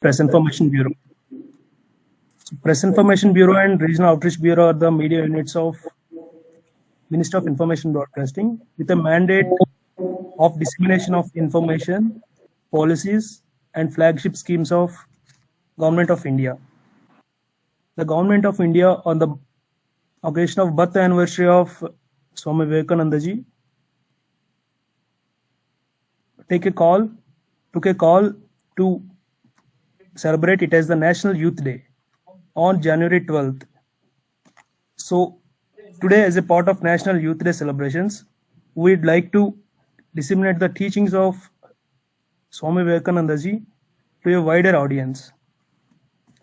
Press Information Bureau. Press Information Bureau and Regional Outreach Bureau are the media units of Ministry of Information Broadcasting with a mandate of dissemination of information, policies, and flagship schemes of Government of India. The Government of India, on the occasion of birth anniversary of Swami Vivekananda ji, took a call to celebrate it as the National Youth Day on January 12th. So today, as a part of National Youth Day celebrations, we'd like to disseminate the teachings of Swami Vivekananda ji to a wider audience.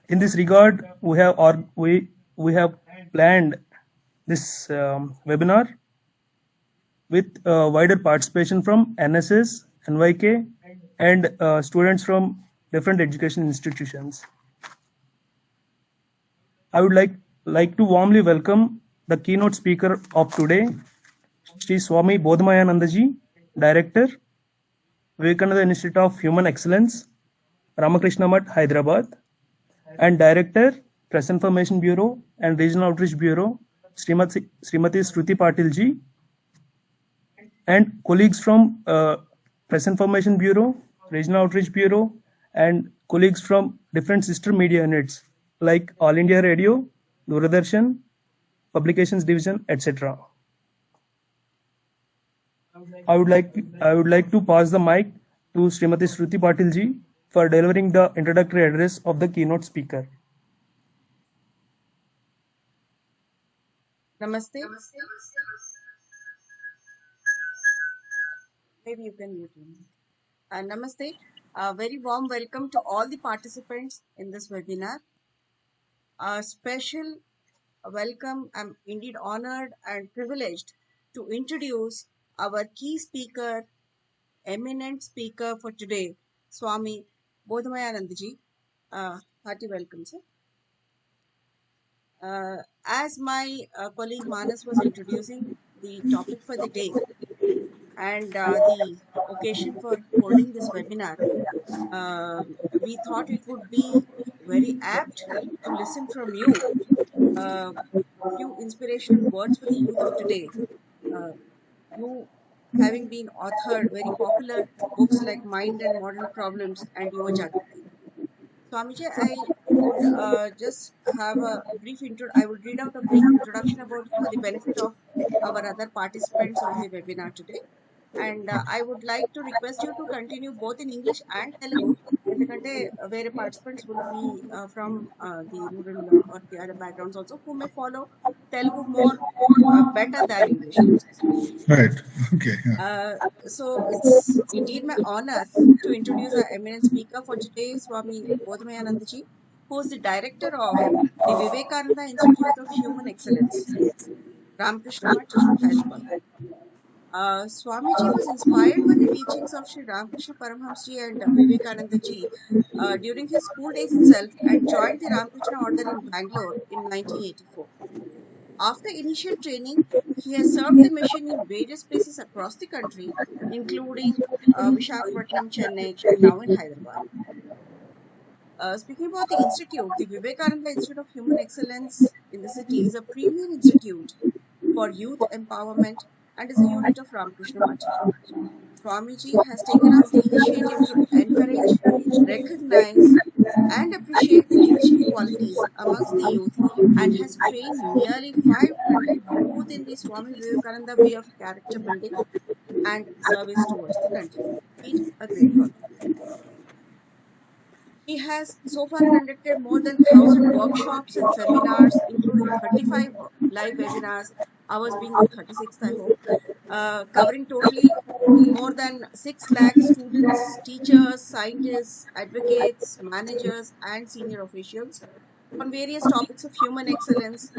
In this regard, we have planned this webinar with wider participation from NSS, NYK, and students from different education institutions. I would like to warmly welcome the keynote speaker of today, Sri Swami Bodhmayananda ji, Director, Vivekananda Institute of Human Excellence, Ramakrishna Math, Hyderabad, and Director, Press Information Bureau and Regional Outreach Bureau, Srimati Shruti Patil ji, and colleagues from Press Information Bureau, Regional Outreach Bureau, and colleagues from different sister media units like All India Radio, Doordarshan, Publications Division, etc. I would like to pass the mic to Srimati Shruti Patil ji for delivering the introductory address of the keynote speaker. Namaste. Maybe you can mute me. Namaste. A very warm welcome to all the participants in this webinar. A special welcome. I'm indeed honored and privileged to introduce our key speaker, eminent speaker for today, Swami Bodhmayananda ji. Hearty welcome, sir. As my colleague Manas was introducing the topic for the day and the occasion for holding this webinar, we thought it would be very apt to listen from you a few inspirational words for the youth of today. You having been authored very popular books like Mind and Modern Problems and Yuva Jagriti. Swamiji, I would just have a brief intro. I would read out a brief introduction about for the benefit of our other participants on the webinar today. And I would like to request you to continue both in English and Telugu, ఎందుకంటే వేరే participants will be from the rural or the other backgrounds also who may follow Telugu more better than English. Right. Okay. So it's indeed my honor to introduce our eminent speaker for today, Swami Bodhmayananda ji, who is the director of the Vivekananda Institute of Human Excellence, Ramakrishna Math, Hyderabad. Swamiji was inspired by the teachings of Sri Ramakrishna Paramahamsa ji and Vivekananda ji during his school days itself and joined the Ramakrishna Order in Bangalore in 1984. After initial training, he has served the mission in various places across the country, including Visakhapatnam, Chennai, and now in Hyderabad. Speaking about the institute, the Vivekananda Institute of Human Excellence in the city is a premier institute for youth empowerment and is a unit of Ramakrishna Math. Swamiji has taken up the initiative to encourage, recognize, and appreciate the leadership qualities amongst the youth and has trained nearly 500 youth in the Swami Vivekananda way of character building and service towards the country. It's a great work. He has so far conducted more than 1,000 workshops and seminars, including 35 live webinars, ours being the 36th, I hope, covering totally more than 6 lakh students, teachers, scientists, advocates, managers, and senior officials on various topics of human excellence,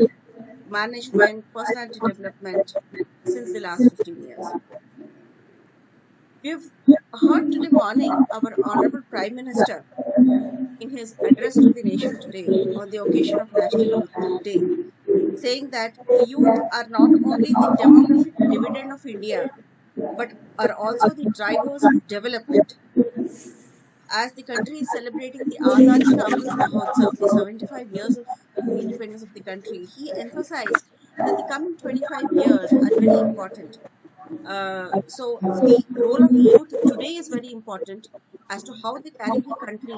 management, personality development since the last 15 years. We've heard today morning our Honorable Prime Minister in his address to the nation today on the occasion of National Youth Day, saying that youth are not only the demographic dividend of India, but are also the drivers of development. as the country is celebrating the Azadi Ka Amrit Mahotsav, the 75 years of independence of the country, he emphasized that the coming 25 years are very important. So the role of the youth today is very important as to how they carry the country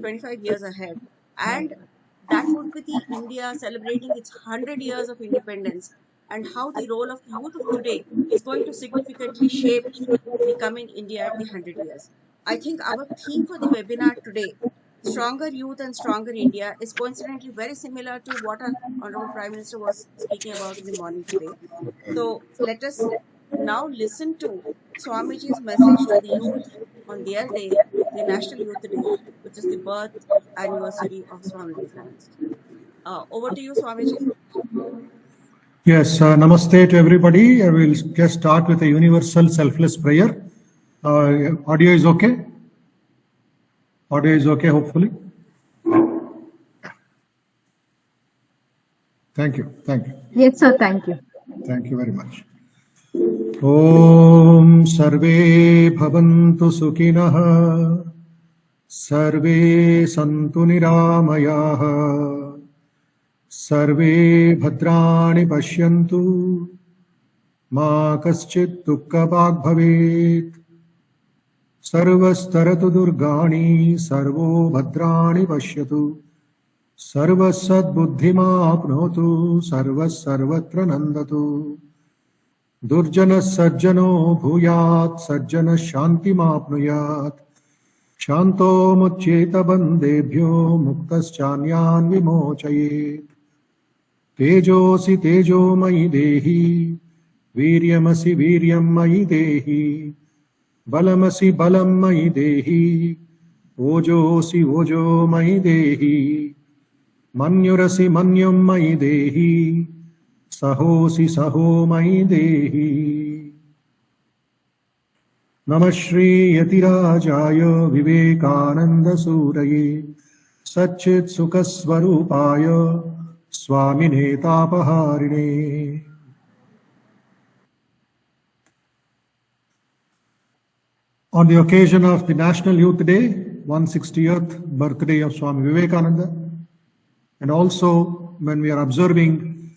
25 years ahead. And that would be the India celebrating its 100 years of independence, and how the role of the youth of today is going to significantly shape the coming India at the 100 years. I think our theme for the webinar today, Stronger Youth and Stronger India, is coincidentally very similar to what our Honorable Prime Minister was speaking about in the morning today. So let us now listen to Swamiji's message to the youth on their day, the National Youth Day, which is the birth anniversary of Swami Vivekananda. Over to you, Swamiji. Yes, namaste to everybody. I will just start with a universal selfless prayer. Audio is okay? Audio is okay, hopefully. Thank you. Thank you. Yes, sir. Thank you. Thank you very much. Om Sarve Bhavantu Sukhinah Sarve Santu Niramayah Sarve Bhadrani Pashyantu Ma Kaschit Dukkha Bhag Bhavet Sarvastaratu Durgani Sarvo Bhadrani Pashyatu Sarvasad Buddhima Apnotu Sarvas Sarvatra Nandatu Durjana Sajjano Bhuyat Sajjana Shanti Mapnuyat Shanto Muccheta Bandebhyo Muktaschanyan Vimochayet Tejosi Tejo Mayi Dehi Viryamasi Viryam Mayi Dehi Balamasi Balam Mayi Dehi Ojosi Ojo Mayi Dehi Manyurasi Manyam Mayi Dehi Sahosi Saho Mayi Dehi Namah Shri Yatirajaya Vivekananda Suraye Satchit Sukasvarupaya Swamine Tapaharine. On the occasion of the National Youth Day, 160th birthday of Swami Vivekananda, and also when we are observing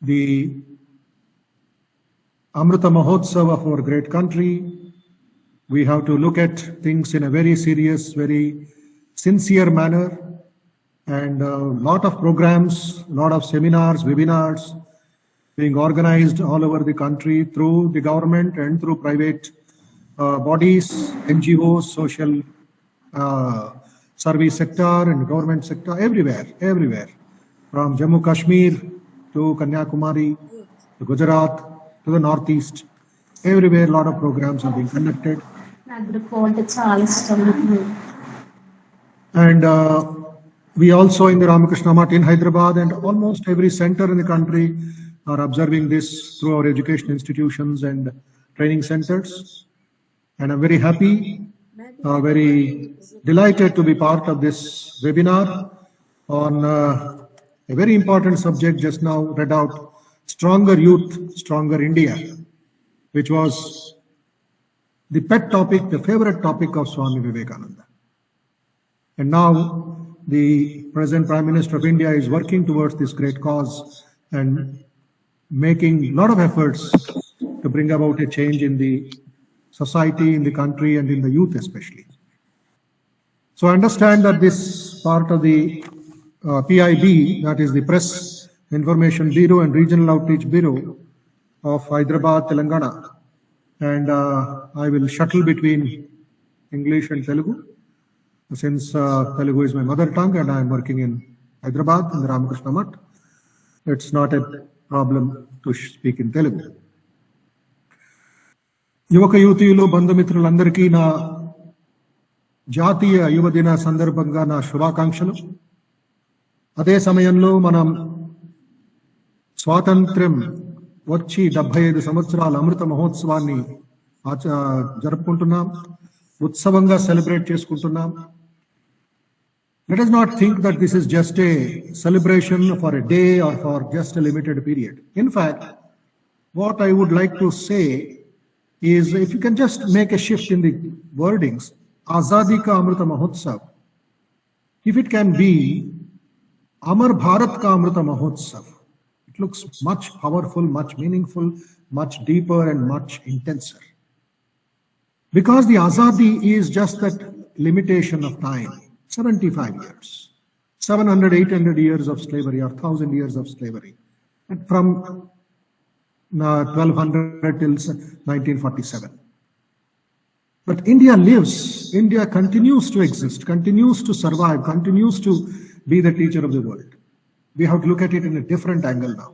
the Amrita Mahotsav of our great country, we have to look at things in a very serious, very sincere manner, and a lot of programs, a lot of seminars, webinars being organized all over the country through the government and through private bodies, NGOs, social service sector and government sector, everywhere, from Jammu Kashmir to Kanyakumari, to Gujarat, to the Northeast. Everywhere, a lot of programs are being conducted. And we also in the Ramakrishna Math in Hyderabad and almost every center in the country are observing this through our education institutions and training centers. And I'm very happy, very delighted to be part of this webinar on a very important subject just now read out, Stronger Youth, Stronger India, which was the pet topic, the favorite topic of Swami Vivekananda. And now the present Prime Minister of India is working towards this great cause and making a lot of efforts to bring about a change in the society, in the country, and in the youth especially. So I understand that this part of the PIB, that is the Press Information Bureau and Regional Outreach Bureau of Hyderabad, Telangana, and I will shuttle between English and Telugu, since Telugu is my mother tongue and I am working in Hyderabad in the Ramakrishna Math. It's not a problem to speak in Telugu. యువక యువతీయులు బంధుమిత్రులందరికీ నా జాతీయ యువదిన సందర్భంగా నా శుభాకాంక్షలు. అదే సమయంలో మనం స్వాతంత్ర్యం వచ్చి 75 సంవత్సరాల అమృత మహోత్సవాన్ని జరుపుకుంటున్నాం, ఉత్సవంగా సెలబ్రేట్ చేసుకుంటున్నాం. Let us not think that this is just a celebration for a day or for just a limited period. In fact, what I would like to say is, if you can just make a shift in the wordings, Azadi Ka Amrita Mahotsav, if it can be Amar Bharat Ka Amrita Mahotsav, it looks much powerful, much meaningful, much deeper and much intenser. Because the Azadi is just that limitation of time, 75 years, 700, 800 years of slavery or 1000 years of slavery, and from 1200 till 1947. But India lives, India continues to exist, continues to survive, continues to be the teacher of the world. We have to look at it in a different angle now.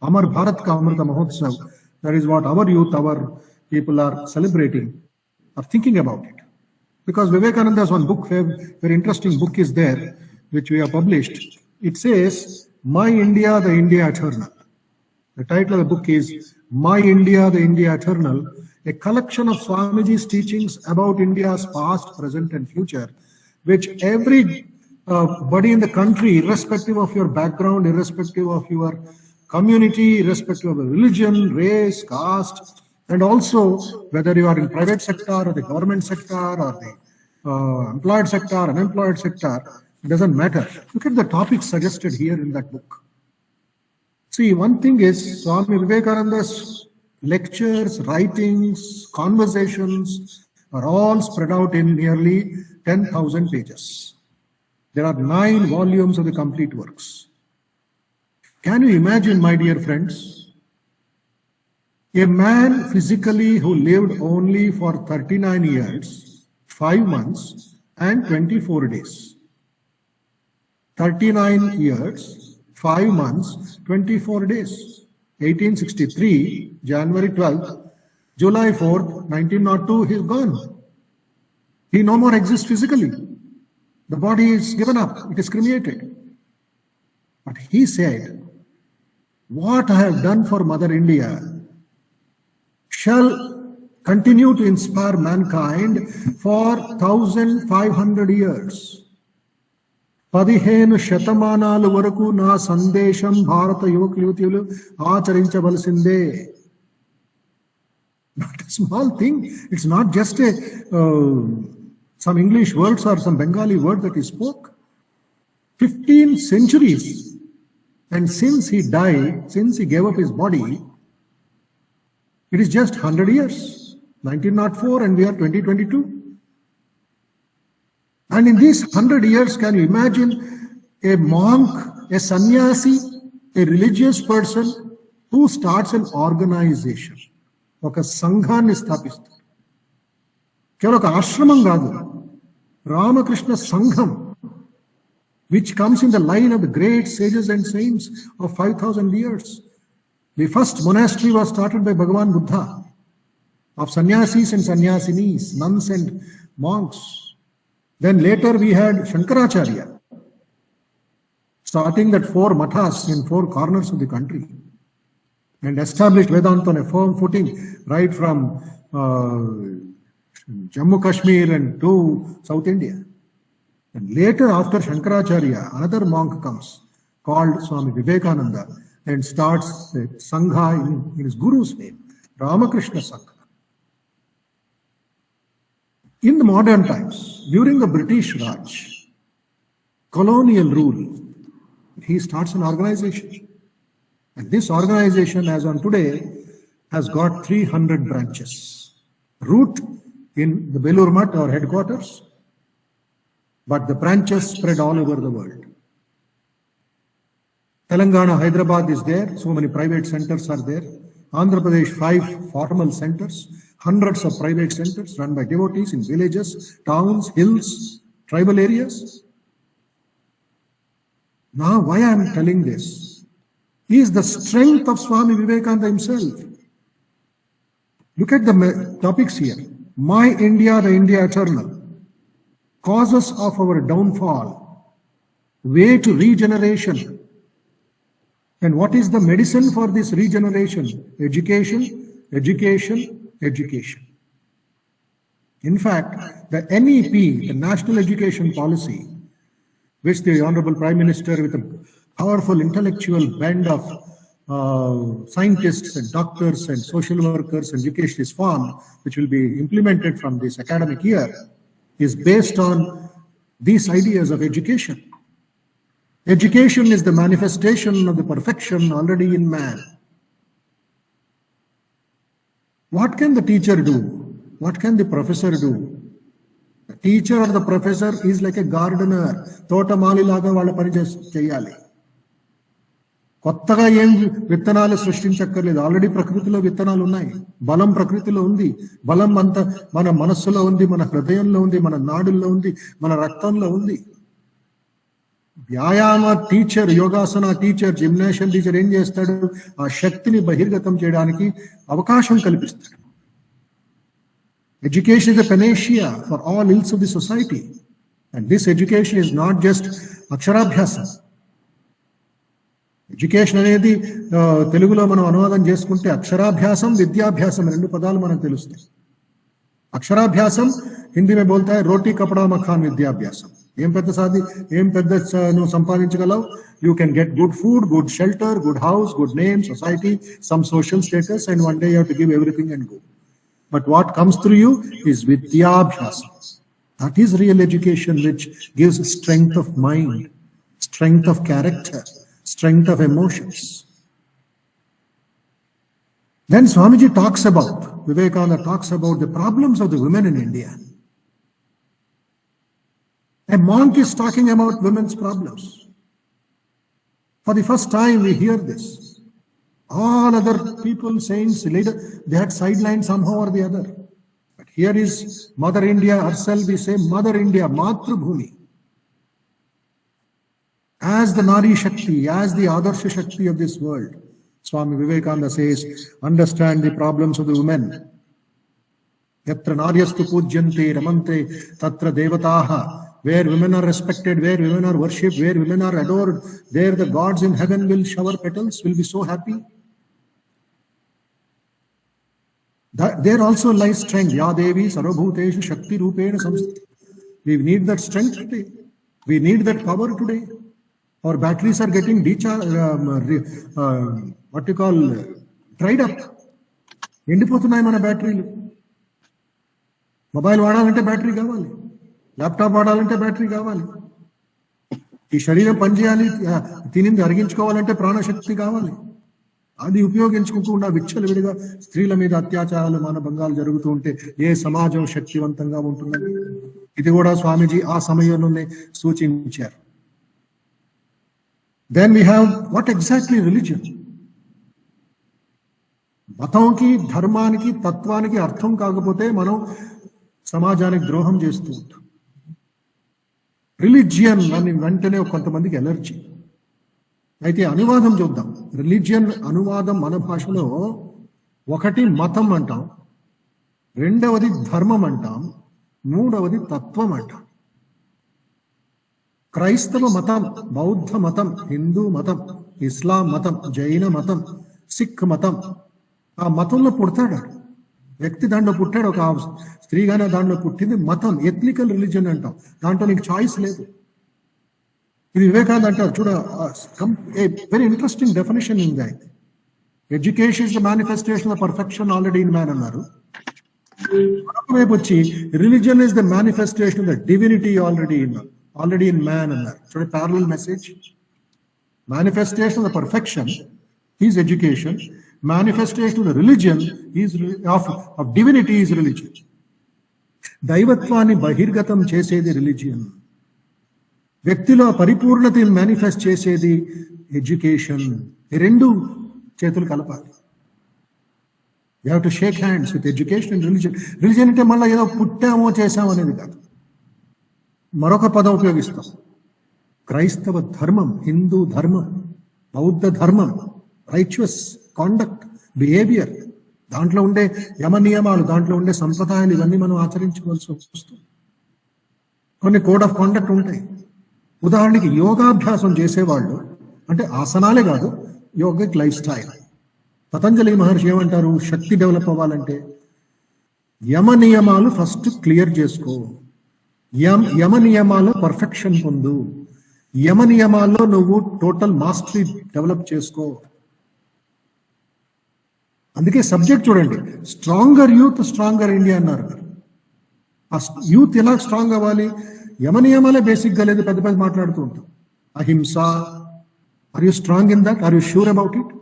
Amar Bharat Ka Amrita Mahotsav, that is what our youth, our people are celebrating, are thinking about it. Because Vivekananda's one book, very interesting book is there, which we have published. It says, My India, the India Eternal. The title of the book is My India, the India Eternal, a collection of Swamiji's teachings about India's past, present and future, which every body in the country, irrespective of your background, irrespective of your community, irrespective of the religion, race, caste, and also whether you are in private sector or the government sector or the employed sector, unemployed sector, it doesn't matter. Look at the topics suggested here in that book. See, one thing is Swami Vivekananda's lectures, writings, conversations are all spread out in nearly 10,000 pages. There are 9 volumes of the complete works. Can you imagine, my dear friends, a man physically who lived only for 39 years, 5 months and 24 days. 39 years, 5 months, 24 days. 1863, January 12th, July 4th, 1902, he is gone. He no more exists physically. The body is given up, it is cremated. But he said, what I have done for Mother India shall continue to inspire mankind for 1500 years. 15 శతమానాల వరకు నా సందేశం భారత యువకులు ఆచరించవలసిందే. Not a small thing. It's not just some English words or some Bengali word that he spoke. 15 centuries. And since he died, since he gave up his body, it is just 100 years. 1904 and we are 2022. And in these 100 years, can you imagine a monk, a sannyasi, a religious person who starts an organization, ఒక సంఘాన్ని స్థాపిస్తారు. కేవలం ఒక ఆశ్రమం కాదు, రామకృష్ణ సంఘం, which comes in the line of the great sages and saints of 5,000 years. The first monastery was started by Bhagavan Buddha, of sannyasis and sannyasinis, nuns and monks. Then later we had Shankaracharya, starting that 4 mathas in 4 corners of the country, and established Vedanta on a firm footing right from Jammu Kashmir and to South India. And later, after Shankaracharya, another monk comes called Swami Vivekananda and starts the Sangha in his Guru's name, Ramakrishna Sangha. In the modern times, during the British Raj, colonial rule, he starts an organization. And this organization, as on today, has got 300 branches. Root in the Belur Math, our headquarters, but the branches spread all over the world. Telangana, Hyderabad is there. So many private centers are there. Andhra Pradesh, 5 formal centers. Hundreds of private centers run by devotees in villages, towns, hills, tribal areas. Now, why I am telling this is the strength of Swami Vivekananda himself. Look at the topics here. My India, the India Eternal. Causes of our downfall. Way to regeneration. And what is the medicine for this regeneration? Education, education, education. In fact, the NEP, the National Education Policy, which the Honorable Prime Minister with a powerful intellectual band of scientists and doctors and social workers and educationists formed, which will be implemented from this academic year, is based on these ideas of education. Education is the manifestation of the perfection already in man. What can the teacher do? What can the professor do? The teacher or the professor is like a gardener. తోటమాలి లాగా వాళ్ళ పని చేయాలి. కొత్తగా ఏం విత్తనాలు సృష్టించక్కర్లేదు. Already ప్రకృతిలో విత్తనాలు ఉన్నాయి. బలం ప్రకృతిలో ఉంది. బలం అంతా మన మనస్సులో ఉంది, మన హృదయంలో ఉంది, మన నాడుల్లో ఉంది, మన రక్తంలో ఉంది. వ్యాయామ teacher, yogasana teacher, gymnasium teacher ఏం చేస్తాడు? ఆ శక్తిని బహిర్గతం చేయడానికి అవకాశం కల్పిస్తాడు. Education is a panacea for all ills of the society. And this education is not just అక్షరాభ్యాసం. ఎడ్యుకేషన్ అనేది తెలుగులో మనం అనువాదం చేసుకుంటే అక్షరాభ్యాసం, విద్యాభ్యాసం రెండు పదాలు మనకు తెలుస్తాయి. అక్షరాభ్యాసం హిందీ में बोलता है रोटी कपड़ा मकान విద్యాభ్యాసం. ఏం పెద్ద నువ్వు సంపాదించగలవు? You can get good food, good shelter, good house, good name, society, some social status, and one day you have to give everything and go. But what comes through you is vidyabhyasam. That is real education, which gives strength of mind, strength of character, strength of emotions. Then Swamiji talks about, Vivekananda talks about the problems of the women in India. A monk is talking about women's problems. For the first time we hear this. All other people, saints, later, they had sidelined somehow or the other. But here is Mother India herself, we say Mother India, Matrubhumi. As the Nari Shakti, as the Adarsha Shakti of this world, Swami Vivekananda says, understand the problems of the women. Yatra naryastu pujyante ramante tatra devataha. Where women are respected, where women are worshipped, where women are adored, there the gods in heaven will shower petals, will be so happy. There also lies strength. Ya Devi Sarvabhuteshu Shakti Rupena Samsthita. We need that strength today. We need that power today. Our batteries are getting dried up. ఎండిపోతున్నాయి మన బ్యాటరీలు. Mobile వాడాలంటే battery కావాలి, laptop వాడాలంటే battery కావాలి, ఈ శరీరం పనిచేయాలి, తినింది అరిగించుకోవాలంటే ప్రాణశక్తి కావాలి. అది ఉపయోగించుకోకుండా విచ్చలవిడిగా స్త్రీల మీద అత్యాచారాలు, మానభంగాలు జరుగుతూ ఉంటే ఏ సమాజం శక్తివంతంగా ఉంటుందని ఇది కూడా స్వామీజీ ఆ సమయంలోనే సూచించారు. Then we have what exactly religion. మతంకి, ధర్మానికి, తత్వానికి అర్థం కాకపోతే మనం సమాజానికి ద్రోహం చేస్తూ ఉంటాం. రిలీజియన్ అని వెంటనే కొంతమందికి ఎలర్జీ. అయితే అనువాదం చూద్దాం. రిలీజియన్ అనువాదం మన భాషలో ఒకటి మతం అంటాం, రెండవది ధర్మం అంటాం, మూడవది తత్వం అంటాం. క్రైస్తవ మతం, బౌద్ధ మతం, హిందూ మతం, ఇస్లాం మతం, జైన మతం, సిక్ మతం, ఆ మతంలో పుడతాడు వ్యక్తి, దాంట్లో పుట్టాడు. ఒక స్త్రీగానే దాంట్లో పుట్టింది మతం, ఎథ్నికల్ రిలీజియన్ అంటాం. దాంట్లో నీకు చాయిస్ లేదు. ఇది వివేకానంద అంటారు చూడ, very interesting definition in that. Education is the manifestation of perfection already in man అన్నారు. మరొక వైపు వచ్చి religion is the manifestation of the divinity already in man అన్నారు. చూడండి, parallel message. Manifestation of the perfection is education, manifestation of the religion is of divinity is religion. దైవత్వాన్ని బహిర్గతం చేసేది religion, వ్యక్తిలో పరిపూర్ణతని మేనిఫెస్ట్ చేసేది ఎడ్యుకేషన్. ఈ రెండు చేతులు కలపాలి. You have to shake hands with education and religion. Religion అంటే మళ్ళీ ఏదో పుట్టామో చేసామో అనేది కాదు, మరొక పదం ఉపయోగిస్తాం. క్రైస్తవ ధర్మం, హిందూ ధర్మం, బౌద్ధ ధర్మం, రైచువస్ కాండక్ట్, బిహేవియర్, దాంట్లో ఉండే యమ నియమాలు, దాంట్లో ఉండే సంప్రదాయాలు, ఇవన్నీ మనం ఆచరించవలసి వస్తుంది. కొన్ని కోడ్ ఆఫ్ కాండక్ట్ ఉంటాయి. ఉదాహరణకి యోగాభ్యాసం చేసేవాళ్ళు, అంటే ఆసనాలే కాదు, యోగిక్ లైఫ్ స్టైల్. పతంజలి మహర్షి ఏమంటారు? శక్తి డెవలప్ అవ్వాలంటే యమ నియమాలు ఫస్ట్ క్లియర్ చేసుకో, యమ నియమాల్లో పర్ఫెక్షన్ పొందు, యమ నియమాల్లో నువ్వు టోటల్ మాస్టరీ డెవలప్ చేసుకో. అందుకే సబ్జెక్ట్ చూడండి, స్ట్రాంగర్ యూత్ స్ట్రాంగర్ ఇండియా అన్నారు. ఆ యూత్ ఎలా స్ట్రాంగ్ అవ్వాలి? యమనియమాలే బేసిక్గా లేదు, పెద్ద పెద్ద మాట్లాడుతూ ఉంటాం. అహింస, are you strong in that? Are you sure about it?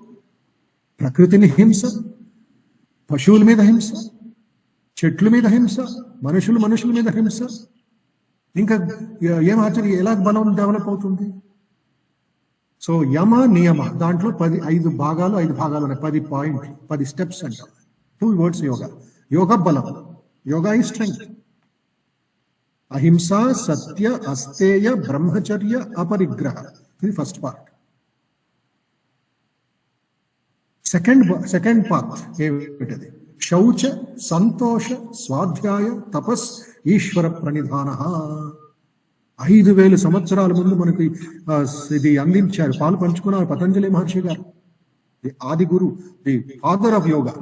ప్రకృతిని హింస, పశువుల మీద హింస, చెట్ల మీద హింస, మనుషుల మీద హింస, ఇంకా ఏం ఆచర్య, ఎలా బలం డెవలప్ అవుతుంది? సో యమ నియమ దాంట్లో 5 భాగాలు ఉన్నాయి. 10 పాయింట్, 10 స్టెప్స్ అంటాం. 2 వర్డ్స్ యోగా. యోగ బలం, యోగా ఈ స్ట్రెంగ్త్. అహింస, సత్య, అస్తేయ, బ్రహ్మచర్య, అపరిగ్రహ. ఇది ఫస్ట్ పార్ట్. సెకండ్ పార్ట్ ఏమిటది? శౌచ, సంతోష, స్వాధ్యాయ, తపస్, ఈశ్వర ప్రణిధాన. 5000 సంవత్సరాల ముందు మనకి ఇది అందించారు, పాలు పంచుకున్నారు పతంజలి మహర్షి గారు, the Adi guru, the father of yoga.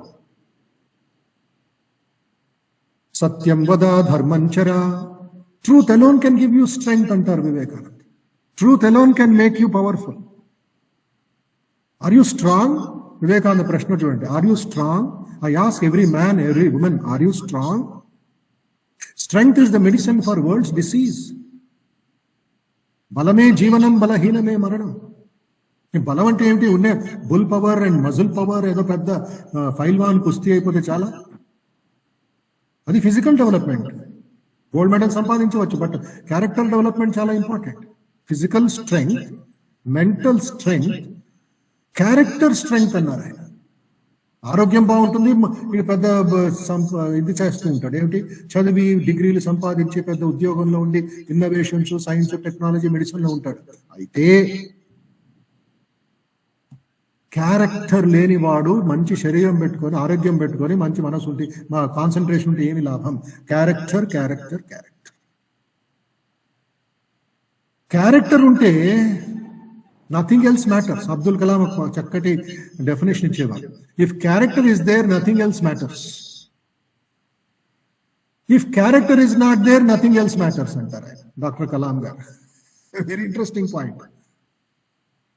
సత్యం వద, ధర్మం చర. Truth alone can give you strength అంటారు Vivekananda. Truth alone can make you powerful. Are you strong? Vivekananda ప్రశ్న చూడండి. Are you strong? I ask every man, every woman, are you strong? Strength is the medicine for world's disease. బలమే జీవనం, బలహీనమే మరణం. బలం అంటే ఏమిటి? ఉండే bull power and muscle power, ఏదో పెద్ద ఫైల్వాన్ కుస్తీ అయిపోతే చాలా, అది ఫిజికల్ డెవలప్మెంట్. గోల్డ్ మెడల్ సంపాదించవచ్చు, బట్ క్యారెక్టర్ డెవలప్మెంట్ చాలా important. Physical strength, mental strength, character strength అన్నారు ఆయన. ఆరోగ్యం బాగుంటుంది, ఇది పెద్ద ఇది చేస్తూ ఉంటాడు. ఏమిటి? చదివి డిగ్రీలు సంపాదించి పెద్ద ఉద్యోగంలో ఉండి ఇన్నోవేషన్స్, సైన్స్, టెక్నాలజీ, మెడిసిన్ లో ఉంటాడు. అయితే క్యారెక్టర్ లేనివాడు మంచి శరీరం పెట్టుకొని, ఆరోగ్యం పెట్టుకొని, మంచి మనసు ఉంటే, మా కాన్సన్ట్రేషన్ ఉంటే ఏమి లాభం? క్యారెక్టర్ క్యారెక్టర్ క్యారెక్టర్ క్యారెక్టర్ ఉంటే nothing else matters. Abdul Kalam ఒక చక్కటి డెఫినేషన్ ఇచ్చేవారు. If character is there, nothing else matters. If character is not there, nothing else matters అంటారు ఆయన, doctor Kalam garu. Very interesting point.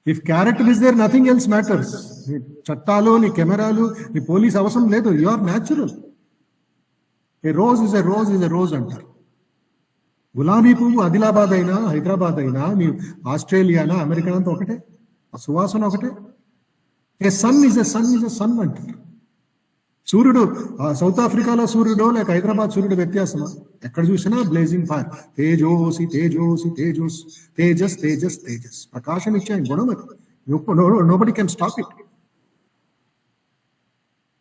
If character is there, nothing else matters. నీ చట్టాలు, నీ కెమెరాలు, నీ పోలీస్ అవసరం లేదు. You are natural. A rose is a rose is a rose అంటారు. గులాబీ పువ్వు ఆదిలాబాద్ అయినా, హైదరాబాద్ అయినా, మీ ఆస్ట్రేలియానా, అమెరికా అంతా ఒకటే, ఆ సువాసన ఒకటే. A sun is a sun is a sun అంటారు. సూర్యుడు సౌత్ ఆఫ్రికాలో సూర్యుడు లేక హైదరాబాద్ సూర్యుడు వ్యత్యాసమా? ఎక్కడ చూసినా బ్లేజింగ్ ఫైర్. తేజోసి తేజోసి తేజోస్, తేజస్ తేజస్ తేజస్. ప్రకాశం ఇచ్చే గుణం అది. Nobody can stop it.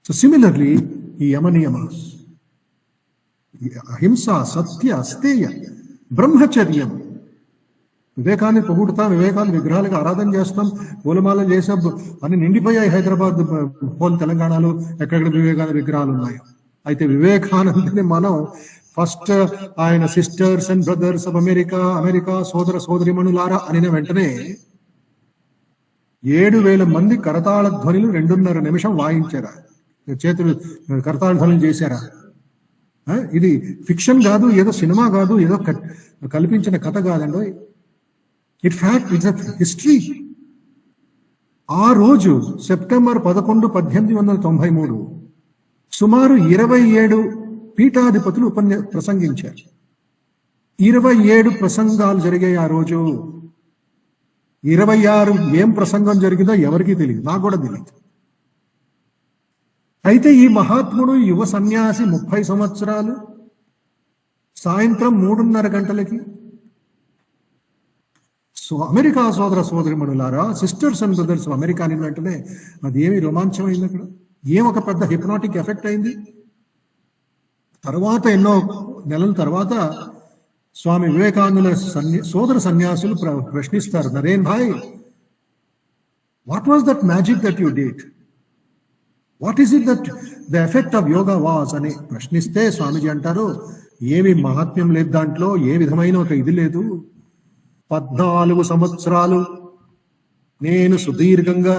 So similarly ఈ యమనియమాస్, అహింస, సత్య, అస్తేయ, బ్రహ్మచర్యం. వివేకాన్ని పొగుడుతాం, వివేకాన్ని విగ్రహాలకు ఆరాధన చేస్తాం, పూలమాలలు చేసాం అని నిండిపోయాయి హైదరాబాద్, తెలంగాణలో ఎక్కడెక్కడ వివేకానంద విగ్రహాలు ఉన్నాయో. అయితే వివేకానందని మనం ఫస్ట్ ఆయన sisters and brothers of America సోదర సోదరిమణులారా అనిన వెంటనే 7,000 మంది కరతాళ ధ్వనులు 2.5 నిమిషం వాయించారా, చేతులు కరతాళ ధ్వనులు చేశారా? ఇది ఫిక్షన్ కాదు, ఏదో సినిమా కాదు, ఏదో కల్పించిన కథ కాదండి. It fact, it's a history. ఆ రోజు సెప్టెంబర్ 11, 1893 సుమారు 27 పీఠాధిపతులు ప్రసంగించారు. 27 ప్రసంగాలు జరిగాయి ఆ రోజు. 26 ఏం ప్రసంగం జరిగిందో ఎవరికీ తెలియదు, నాకు కూడా తెలియదు. అయితే ఈ మహాత్ముడు యువ సన్యాసి 30 సంవత్సరాలు సాయంత్రం 3:30 గంటలకి అమెరికా సోదర సోదరిమణులారా, సిస్టర్స్ అండ్ బ్రదర్స్ అమెరికా అని వెంటనే అది ఏమి రోమాంచం అయింది అక్కడ, ఏం ఒక పెద్ద హిప్నాటిక్ ఎఫెక్ట్ అయింది. తర్వాత ఎన్నో నెలల తర్వాత స్వామి వివేకానంద సోదర సన్యాసులు ప్రశ్నిస్తారు, Naren bhai, what was that magic that you did? What is it that the effect of yoga was అని ప్రశ్నిస్తే స్వామిజీ అంటారు, ఏమి మహాత్మ్యం లేదు దాంట్లో, ఏ విధమైన ఒక ఇది లేదు. 14 సంవత్సరాలు నేను సుదీర్ఘంగా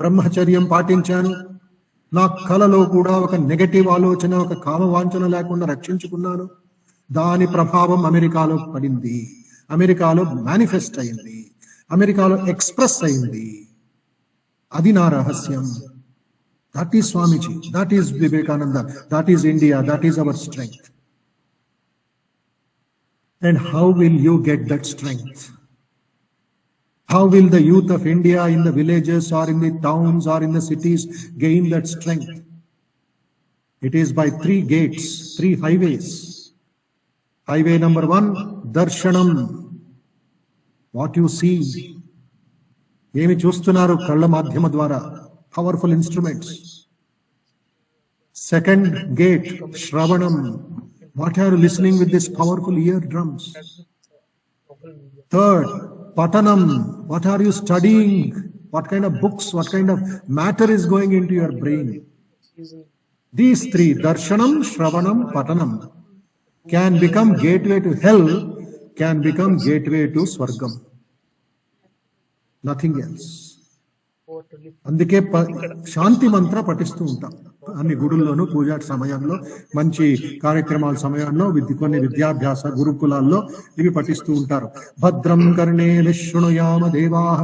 బ్రహ్మచర్యం పాటించాను. నా కలలో కూడా ఒక నెగటివ్ ఆలోచన, ఒక కామవాంఛన లేకుండా రక్షించుకున్నాను. దాని ప్రభావం అమెరికాలో పడింది, అమెరికాలో మేనిఫెస్ట్ అయింది, అమెరికాలో ఎక్స్ప్రెస్ అయింది. అది నా రహస్యం. That is Swamiji, that is Vivekananda, that is India, that is our strength. And how will you get that strength? How will the youth of India in the villages or in the towns or in the cities gain that strength? It is by 3 gates, 3 highways. Highway number 1, darshanam. What you see. Emi chustunaru kalla madhyama dwara. Powerful instruments. Second gate, shravanam. What are you listening with these powerful eardrums? Third, patanam. What are you studying? What kind of books, what kind of matter is going into your brain? These 3, darshanam, shravanam, patanam, can become gateway to hell, can become gateway to swargam. Nothing else. అందుకే శాంతి మంత్ర పఠిస్తూ ఉంటాం అన్ని గుడుల్లోనూ పూజా సమయంలో, మంచి కార్యక్రమాల సమయంలో, కొన్ని విద్యాభ్యాస గురుకులాల్లో ఇవి పఠిస్తూ ఉంటారు. భద్రం కర్ణే నిశృణుయామ దేవాః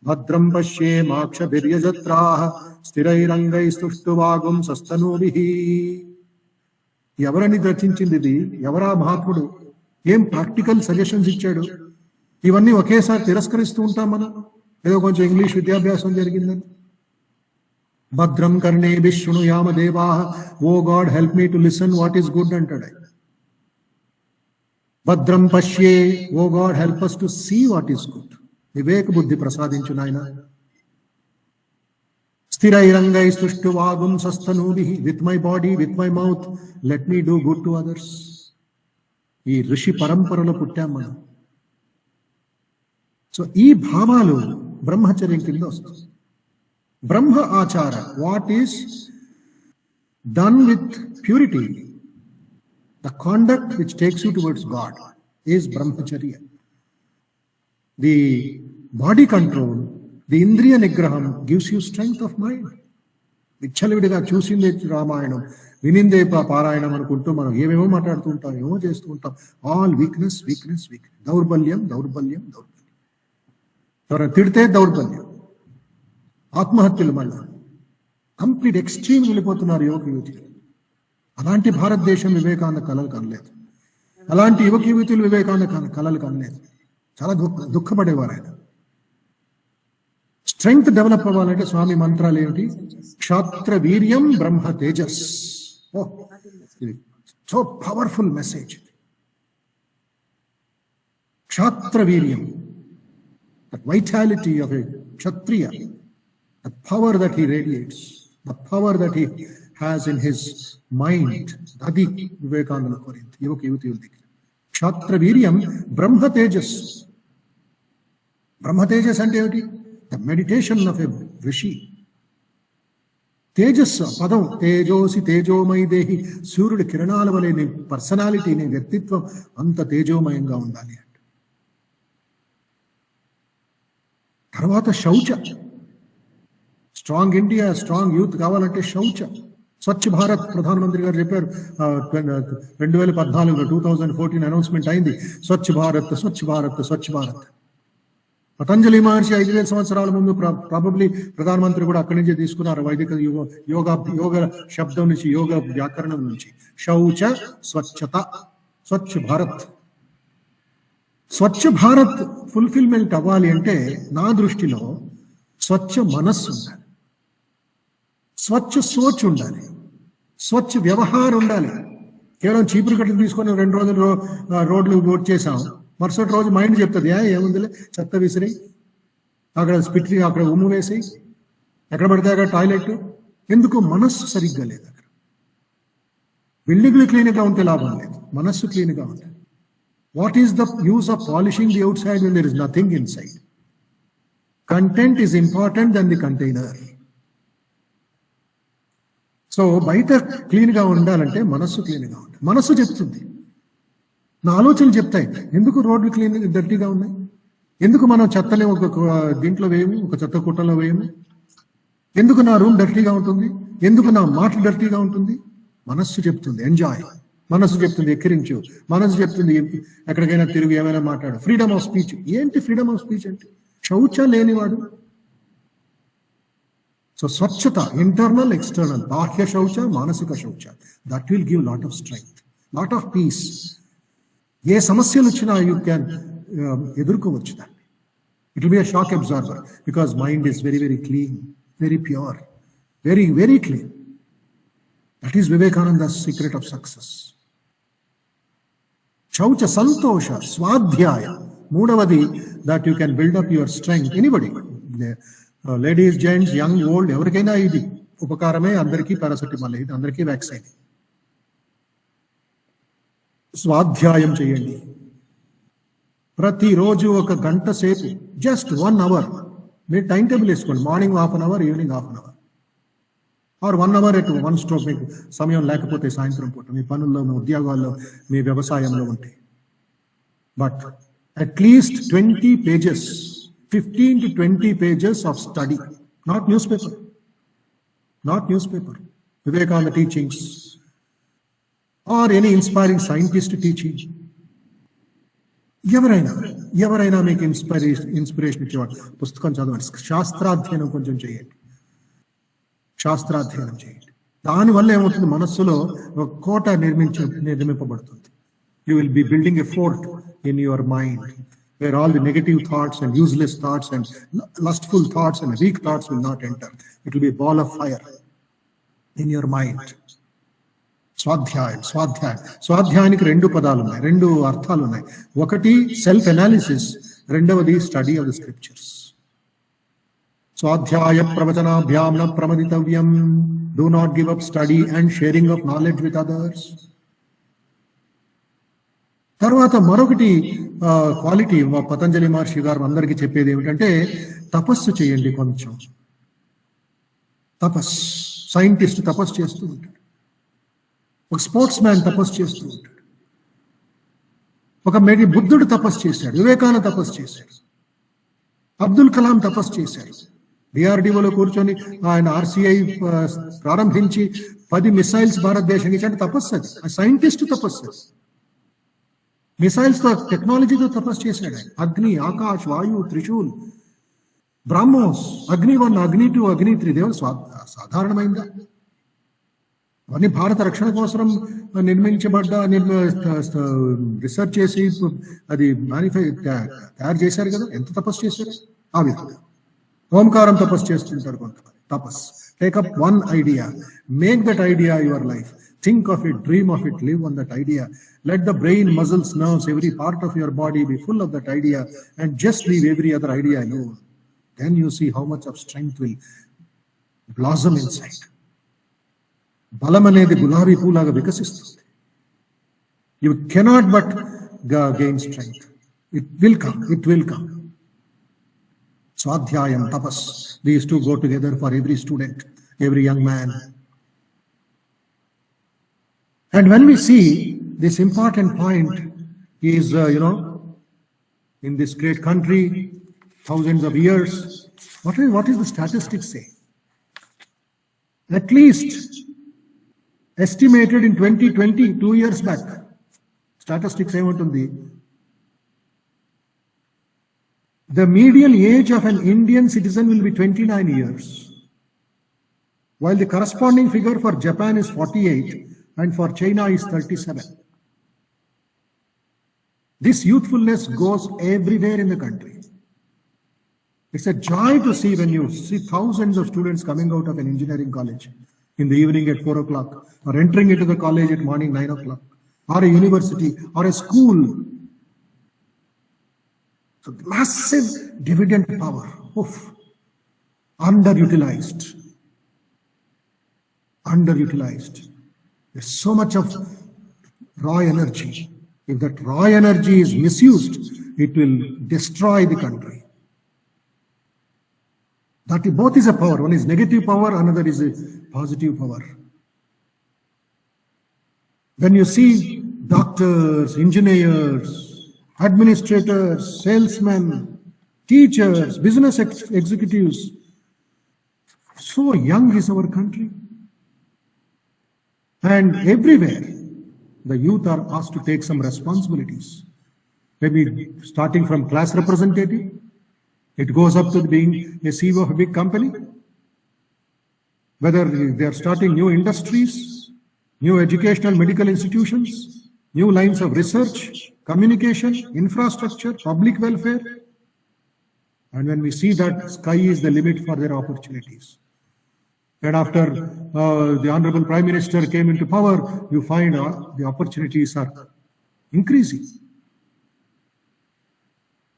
భద్రం పశ్యేమాక్షభిర్యజత్రాః స్థిరైరంగైస్తుష్టువాగుం సస్తనూభిః. ఎవరని రచించింది ఇది? ఎవరా మహాత్ముడు? ఏం ప్రాక్టికల్ సజెషన్స్ ఇచ్చాడు? ఇవన్నీ ఒకేసారి తిరస్కరిస్తూ ఉంటాం మనం, ఏదో కొంచెం ఇంగ్లీష్ విద్యాభ్యాసం జరిగిందని. భద్రం కర్ణే విశృణుయామ దేవాః, O God help me to listen what is good అంటాడు. భద్రం పశ్యే, O God help us to see what is good. వివేక బుద్ధి ప్రసాదించు నాయన. స్థిరైరంగై స్తుష్టువాగుం సస్తనూభిః, with my body, with my mouth, let me do good to others. ఈ ఋషి పరంపరలో పుట్టాం మనం. సో ఈ భావాలు బ్రహ్మచర్యం కింద వస్తుంది. బ్రహ్మ ఆచార, what is done with purity, the conduct which takes you towards God is బ్రహ్మచర్య. ది బాడీ కంట్రోల్, ది ఇంద్రియ నిగ్రహం gives you strength of mind. విచ్చలవిడిగా చూసిందే రామాయణం, వినిందే పారాయణం అనుకుంటూ మనం ఏమేమో మాట్లాడుతూ ఉంటాం, ఏమో చేస్తూ ఉంటాం. All weakness, weakness, weakness. దౌర్బల్యం, దౌర్బల్యం, దౌర్బల్యం. ఎవరైనా తిడితే దౌర్బల్యం, ఆత్మహత్యలు, మళ్ళా కంప్లీట్ ఎక్స్ట్రీమ్ వెళ్ళిపోతున్నారు యువక యువతులు. అలాంటి భారతదేశం వివేకానంద కలలు కనలేదు. అలాంటి యువక యువతులు వివేకానంద కలలు కనలేదు. చాలా దుఃఖపడేవారు ఆయన. స్ట్రెంగ్త్ డెవలప్ అవ్వాలంటే స్వామి మంత్రాలు ఏమిటి? క్షాత్ర వీర్యం బ్రహ్మ తేజస్. So powerful message. క్షాత్ర వీర్యం, the vitality of a kshatriya, the power that he radiates, the power that he has in his mind. Adi Vivekananda Korinth, Yuva Yuva Yuva. Kshatra Viryam, Brahma Tejas. Brahma Tejas ante evati? The meditation of a rishi. తేజస్సు పదం, తేజోసి తేజోమయ దేహి. సూర్యుడి కిరణాల వలె నీ personality, నీ వ్యక్తిత్వం అంత తేజోమయంగా ఉండాలి. తర్వాత శౌచ. స్ట్రాంగ్ ఇండియా, స్ట్రాంగ్ యూత్ కావాలంటే శౌచ. స్వచ్ఛ భారత్ ప్రధానమంత్రి గారు చెప్పారు 2014లో, 2014 అనౌన్స్మెంట్ అయింది. స్వచ్ఛ భారత్, స్వచ్ఛ భారత్, స్వచ్ఛ భారత్. పతంజలి మహర్షి 5000 సంవత్సరాల ముందు ప్రాబబ్లీ ప్రధానమంత్రి కూడా అక్కడి నుంచే తీసుకున్నారు. వైదిక యోగ శబ్దం నుంచి, యోగ వ్యాకరణం నుంచి. శౌచ, స్వచ్ఛత, స్వచ్ఛ భారత్. స్వచ్ఛ భారత్ ఫుల్ఫిల్మెంట్ అవ్వాలి అంటే నా దృష్టిలో స్వచ్ఛ మనస్సు ఉండాలి, స్వచ్ఛ సోచ్ ఉండాలి, స్వచ్ఛ వ్యవహారం ఉండాలి. కేవలం చీపురు కట్టలు తీసుకొని 2 రోజులు రోడ్లు ఓట్ చేసాం, మరుసటి రోజు మైండ్ చెప్తుంది ఏముందిలే, చెత్త విసిరి, అక్కడ స్పిట్, అక్కడ ఉమ్ము వేసి, ఎక్కడ పడితే అక్కడ టాయిలెట్. ఎందుకు? మనస్సు సరిగ్గా లేదు అక్కడ. బిల్డింగ్లు క్లీన్గా ఉంటే లాభం లేదు, మనస్సు క్లీన్గా ఉండాలి. What is the use of polishing the outside when there is nothing inside? Content is important than the container. So బయట క్లీన్గా ఉండాలంటే మనస్సు క్లీన్గా ఉండాలి. మనస్సు చెప్తుంది, నా ఆలోచనలు చెప్తాయి. ఎందుకు రోడ్లు క్లీన్ డర్టీగా ఉన్నాయి? ఎందుకు మనం చెత్తని ఒక దీంట్లో వేయము, ఒక చెత్త కుట్టలో వేయము? ఎందుకు నా రూమ్ డర్టీగా ఉంటుంది? ఎందుకు నా మాట డర్టీగా ఉంటుంది? మనస్సు చెప్తుంది ఎంజాయ్, మనస్సు చెప్తుంది ఎక్కిరించు, మనస్సు చెప్తుంది ఎక్కడికైనా తిరిగి ఏమైనా మాట్లాడు. Freedom of speech. ఏంటి ఫ్రీడమ్ ఆఫ్ స్పీచ్ అంటే? శౌచ లేనివాడు. సో స్వచ్ఛత, ఇంటర్నల్, ఎక్స్టర్నల్, బాహ్య శౌచ, మానసిక శౌచ, that will give lot of strength, lot of peace. ఏ సమస్యలు వచ్చినా యూ క్యాన్ ఎదుర్కోవచ్చు దాన్ని. It will be a shock absorber because mind is very, very clean, very pure, very, very clean. That is Vivekananda's secret of success. Chaucha Santosha, Swadhyaya. Moodavadi, that you can build up your strength. Anybody, ladies, gents, young, old, everykaina idi. Upakarame, andarki paracetamol, andarki vaccine. Swadhyayam cheyandi. ప్రతిరోజు ఒక గంట సేపు, just 1 hour మీరు time table వేసుకోండి. Morning half an hour, evening half an hour, or 1 hour at one stroke. మీకు సమయం లేకపోతే సాయంత్రం పూట మీ పనుల్లో, మీ ఉద్యోగాల్లో, మీ వ్యవసాయంలో ఉంటాయి. But at least 20 pages, 15 to 20 pages of study, not newspaper, not newspaper. Vivekananda teachings or any inspiring scientist teaching. ఎవరైనా మీకు ఇన్స్పిరేషన్ ఇచ్చేవాడు పుస్తకం చదవండి. శాస్త్రాధ్యయనం కొంచెం చేయండి, శాస్త్రాధ్యయనం చేయండి. దానివల్ల ఏమవుతుంది, మనస్సులో ఒక కోట నిర్మింపబడుతుంది. You will be building a fort in your mind where all the negative thoughts and useless thoughts and lustful thoughts and weak thoughts will not enter. It will be ball of fire in your mind. స్వాధ్యాయం, స్వాధ్యాయానికి 2 పదాలు ఉన్నాయి, 2 అర్థాలు ఉన్నాయి. ఒకటి self analysis, రెండవది study of the scriptures. స్వాధ్యాయ ప్రవచనాభ్యాం న ప్రమదితవ్యం. Do not give up study and sharing of knowledge with others. తర్వాత మరొకటి క్వాలిటీ పతంజలి మహర్షి గారు అందరికీ చెప్పేది ఏమిటంటే, తపస్సు చేయండి కొంచెం. సైంటిస్ట్ తపస్సు చేస్తూ ఉంటాడు, ఒక స్పోర్ట్స్ మ్యాన్ తపస్సు చేస్తూ ఉంటాడు, ఒక బుద్ధుడు తపస్సు చేశాడు, వివేకానంద తపస్సు చేశాడు, అబ్దుల్ కలాం తపస్సు చేశాడు. డిఆర్డిఓలో కూర్చొని ఆయన RCI ప్రారంభించి 10 మిసైల్స్ భారతదేశానికి ఇచ్చాడు. తపస్సు అది, సైంటిస్ట్ తపస్సు. మిసైల్స్ తో, టెక్నాలజీతో తపస్సు చేశాడు ఆయన. అగ్ని, ఆకాశ్, వాయు, త్రిశూల్, బ్రహ్మోస్, అగ్ని 1, అగ్ని 2, అగ్ని 3. దేవుడు సాధారణమైందా? అవన్నీ భారత రక్షణ కోసం నిర్మించబడ్డ, రిసర్చ్ చేసి అది తయారు చేశారు కదా. ఎంత తపస్సు చేశారు? ఆ విధంగా ఓంకారం తపస్సు చేస్తుంటారు కొంతమంది. తపస్సు, take up 1 idea, make that idea your life, think of it, dream of it, live on that idea. Let the brain, muscles, nerves, every part of your body be full of that idea and just leave every other idea alone. Then you see how much of strength will blossom inside. బలం అనేది గులాబీ పూలాగా వికసిస్తుంది. You cannot but gain strength. It will come. స్వాధ్యాయం, తపస్, these two go together for every student, every young man. And when we see this important point is, in this great country, thousands of years, what is the statistics say? At least estimated in 2020, 2 years back, statistics ఏమంటుంది, the median age of an Indian citizen will be 29 years, while the corresponding figure for Japan is 48 and for China is 37. This youthfulness goes everywhere in the country. It's a joy to see when you see thousands of students coming out of an engineering college in the evening at 4 o'clock, or entering into the college at morning 9 o'clock, or a university, or a school. So massive dividend power, underutilized. There's so much of raw energy. If that raw energy is misused, it will destroy the country. That both is a power. One is negative power, another is a positive power. When you see doctors, engineers, administrators, salesmen, teachers, business executives, so young is our country. And everywhere, the youth are asked to take some responsibilities. Maybe starting from class representative, it goes up to being a CEO of a big company. Whether they are starting new industries, new educational medical institutions, new lines of research, communication, infrastructure, public welfare. And when we see that, sky is the limit for their opportunities. And after the Honorable Prime Minister came into power, you find the opportunities are increasing.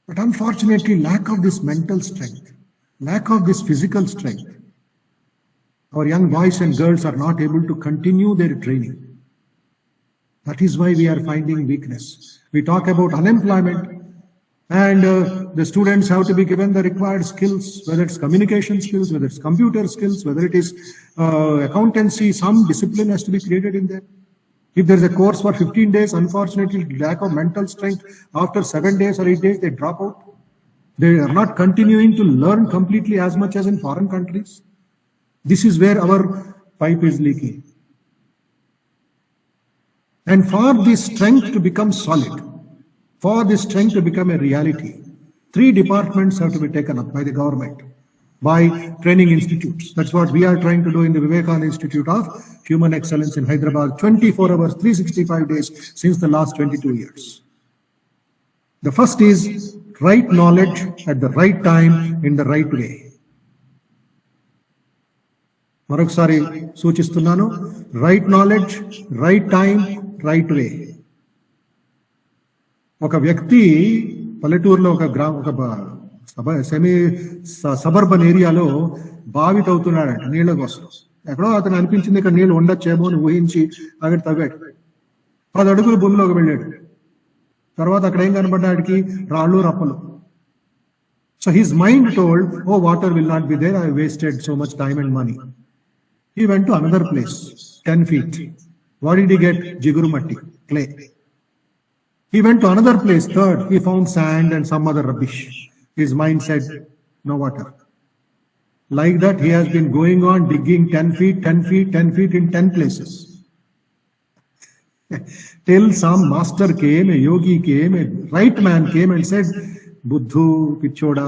But unfortunately, lack of this mental strength, lack of this physical strength, our young boys and girls are not able to continue their training. That is why we are finding weakness. We talk about unemployment, and the students have to be given the required skills, whether it's communication skills, whether it's computer skills, whether it is accountancy, some discipline has to be created in there. If there's a course for 15 days, unfortunately, lack of mental strength, after 7 days or 8 days, they drop out. They are not continuing to learn completely as much as in foreign countries. This is where our pipe is leaking. And for this strength to become solid, for this strength to become a reality, 3 departments have to be taken up by the government, by training institutes. That's what we are trying to do in the Vivekananda Institute of Human Excellence in Hyderabad, 24 hours, 365 days since the last 22 years. The first is right knowledge at the right time in the right way. మరొకసారి సూచిస్తున్నాను, right knowledge, right time, right way. ఒక వ్యక్తి పల్లెటూరులో ఒక semi suburban ఏరియాలో బావి తవ్వుతున్నాడంట నీళ్ల కోసం. ఎక్కడో అతను అనిపించింది ఇక్కడ నీళ్లు ఉండొచ్చేమో అని ఊహించి అక్కడ తవ్వాడు. 10 అడుగులు భూమిలోకి వెళ్ళాడు. తర్వాత అక్కడ ఏం కనబడ్డాడికి? రాళ్ళు రప్పలు. So his mind told, oh water will not be there, I wasted so much time and money. He went to another place, 10 feet. What did he get? Jiguru matti, clay. He went to another place, third. He found sand and some other rubbish. His mind said, no water. Like that, he has been going on digging 10 feet, 10 feet, 10 feet in 10 places. Till some master came, a yogi came, a right man came and said, Buddhu, Pichoda,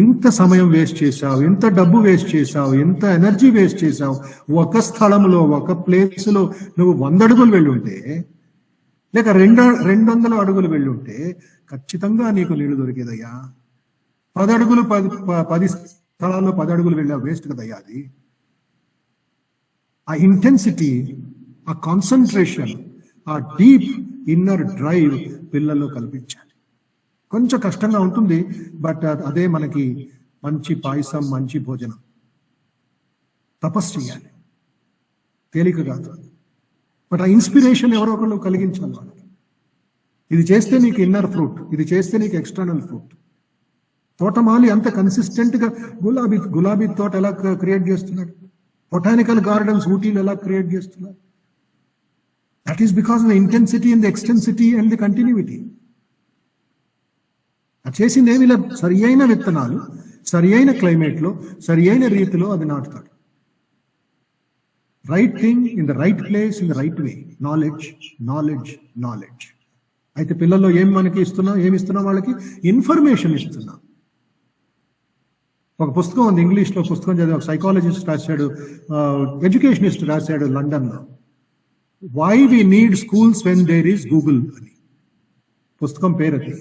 ఇంత సమయం waste చేశావు, ఇంత డబ్బు waste చేశావు, ఇంత energy waste చేశావు. ఒక స్థలంలో, ఒక ప్లేస్ లో నువ్వు 100 అడుగులు వెళ్ళుంటే, లేక 200 అడుగులు వెళ్ళుంటే ఖచ్చితంగా నీకు నీళ్లు దొరికేదయ్యా. 10 అడుగులు 10 స్థలాల్లో 10 అడుగులు వెళ్ళావు, వేస్ట్ కదయ్యా అది. ఆ ఇంటెన్సిటీ, ఆ కాన్సన్ట్రేషన్, ఆ డీప్ ఇన్నర్ డ్రైవ్ పిల్లల్లో కల్పించాలి. కొంచెం కష్టంగా ఉంటుంది, బట్ అదే మనకి మంచి పాయసం, మంచి భోజనం. తపస్సు చేయాలి, తేలిక కాదు. బట్ ఆ ఇన్స్పిరేషన్ ఎవరో ఒకళ్ళు కలిగించాలి వాళ్ళకి. ఇది చేస్తే నీకు ఇన్నర్ ఫ్రూట్, ఇది చేస్తే నీకు ఎక్స్టర్నల్ ఫ్రూట్. తోటమాలి అంత కన్సిస్టెంట్ గా గులాబీ తోట ఎలా క్రియేట్ చేస్తున్నాడు, బొటానికల్ గార్డెన్స్ ఊటీలు ఎలా క్రియేట్ చేస్తున్నారు. That is because the intensity and the extensity and the continuity. చేసింది ఏమి లేదు, సరి అయిన విత్తనాలు, సరి అయిన క్లైమేట్ లో, సరి అయిన రీతిలో అది నాటుతాడు. Right thing in the right place in the right way. Knowledge, knowledge, knowledge. అయితే పిల్లల్లో ఏం మనకి ఇస్తున్నాం, ఏమి ఇస్తున్నాం వాళ్ళకి? ఇన్ఫర్మేషన్ ఇస్తున్నాం. ఒక పుస్తకం ఉంది, ఇంగ్లీష్ లో పుస్తకం చదివి ఒక సైకాలజిస్ట్ రాశాడు, ఎడ్యుకేషనిస్ట్ రాశాడు లండన్ లో, why we need schools when there is Google అని. పుస్తకం పేరు అది.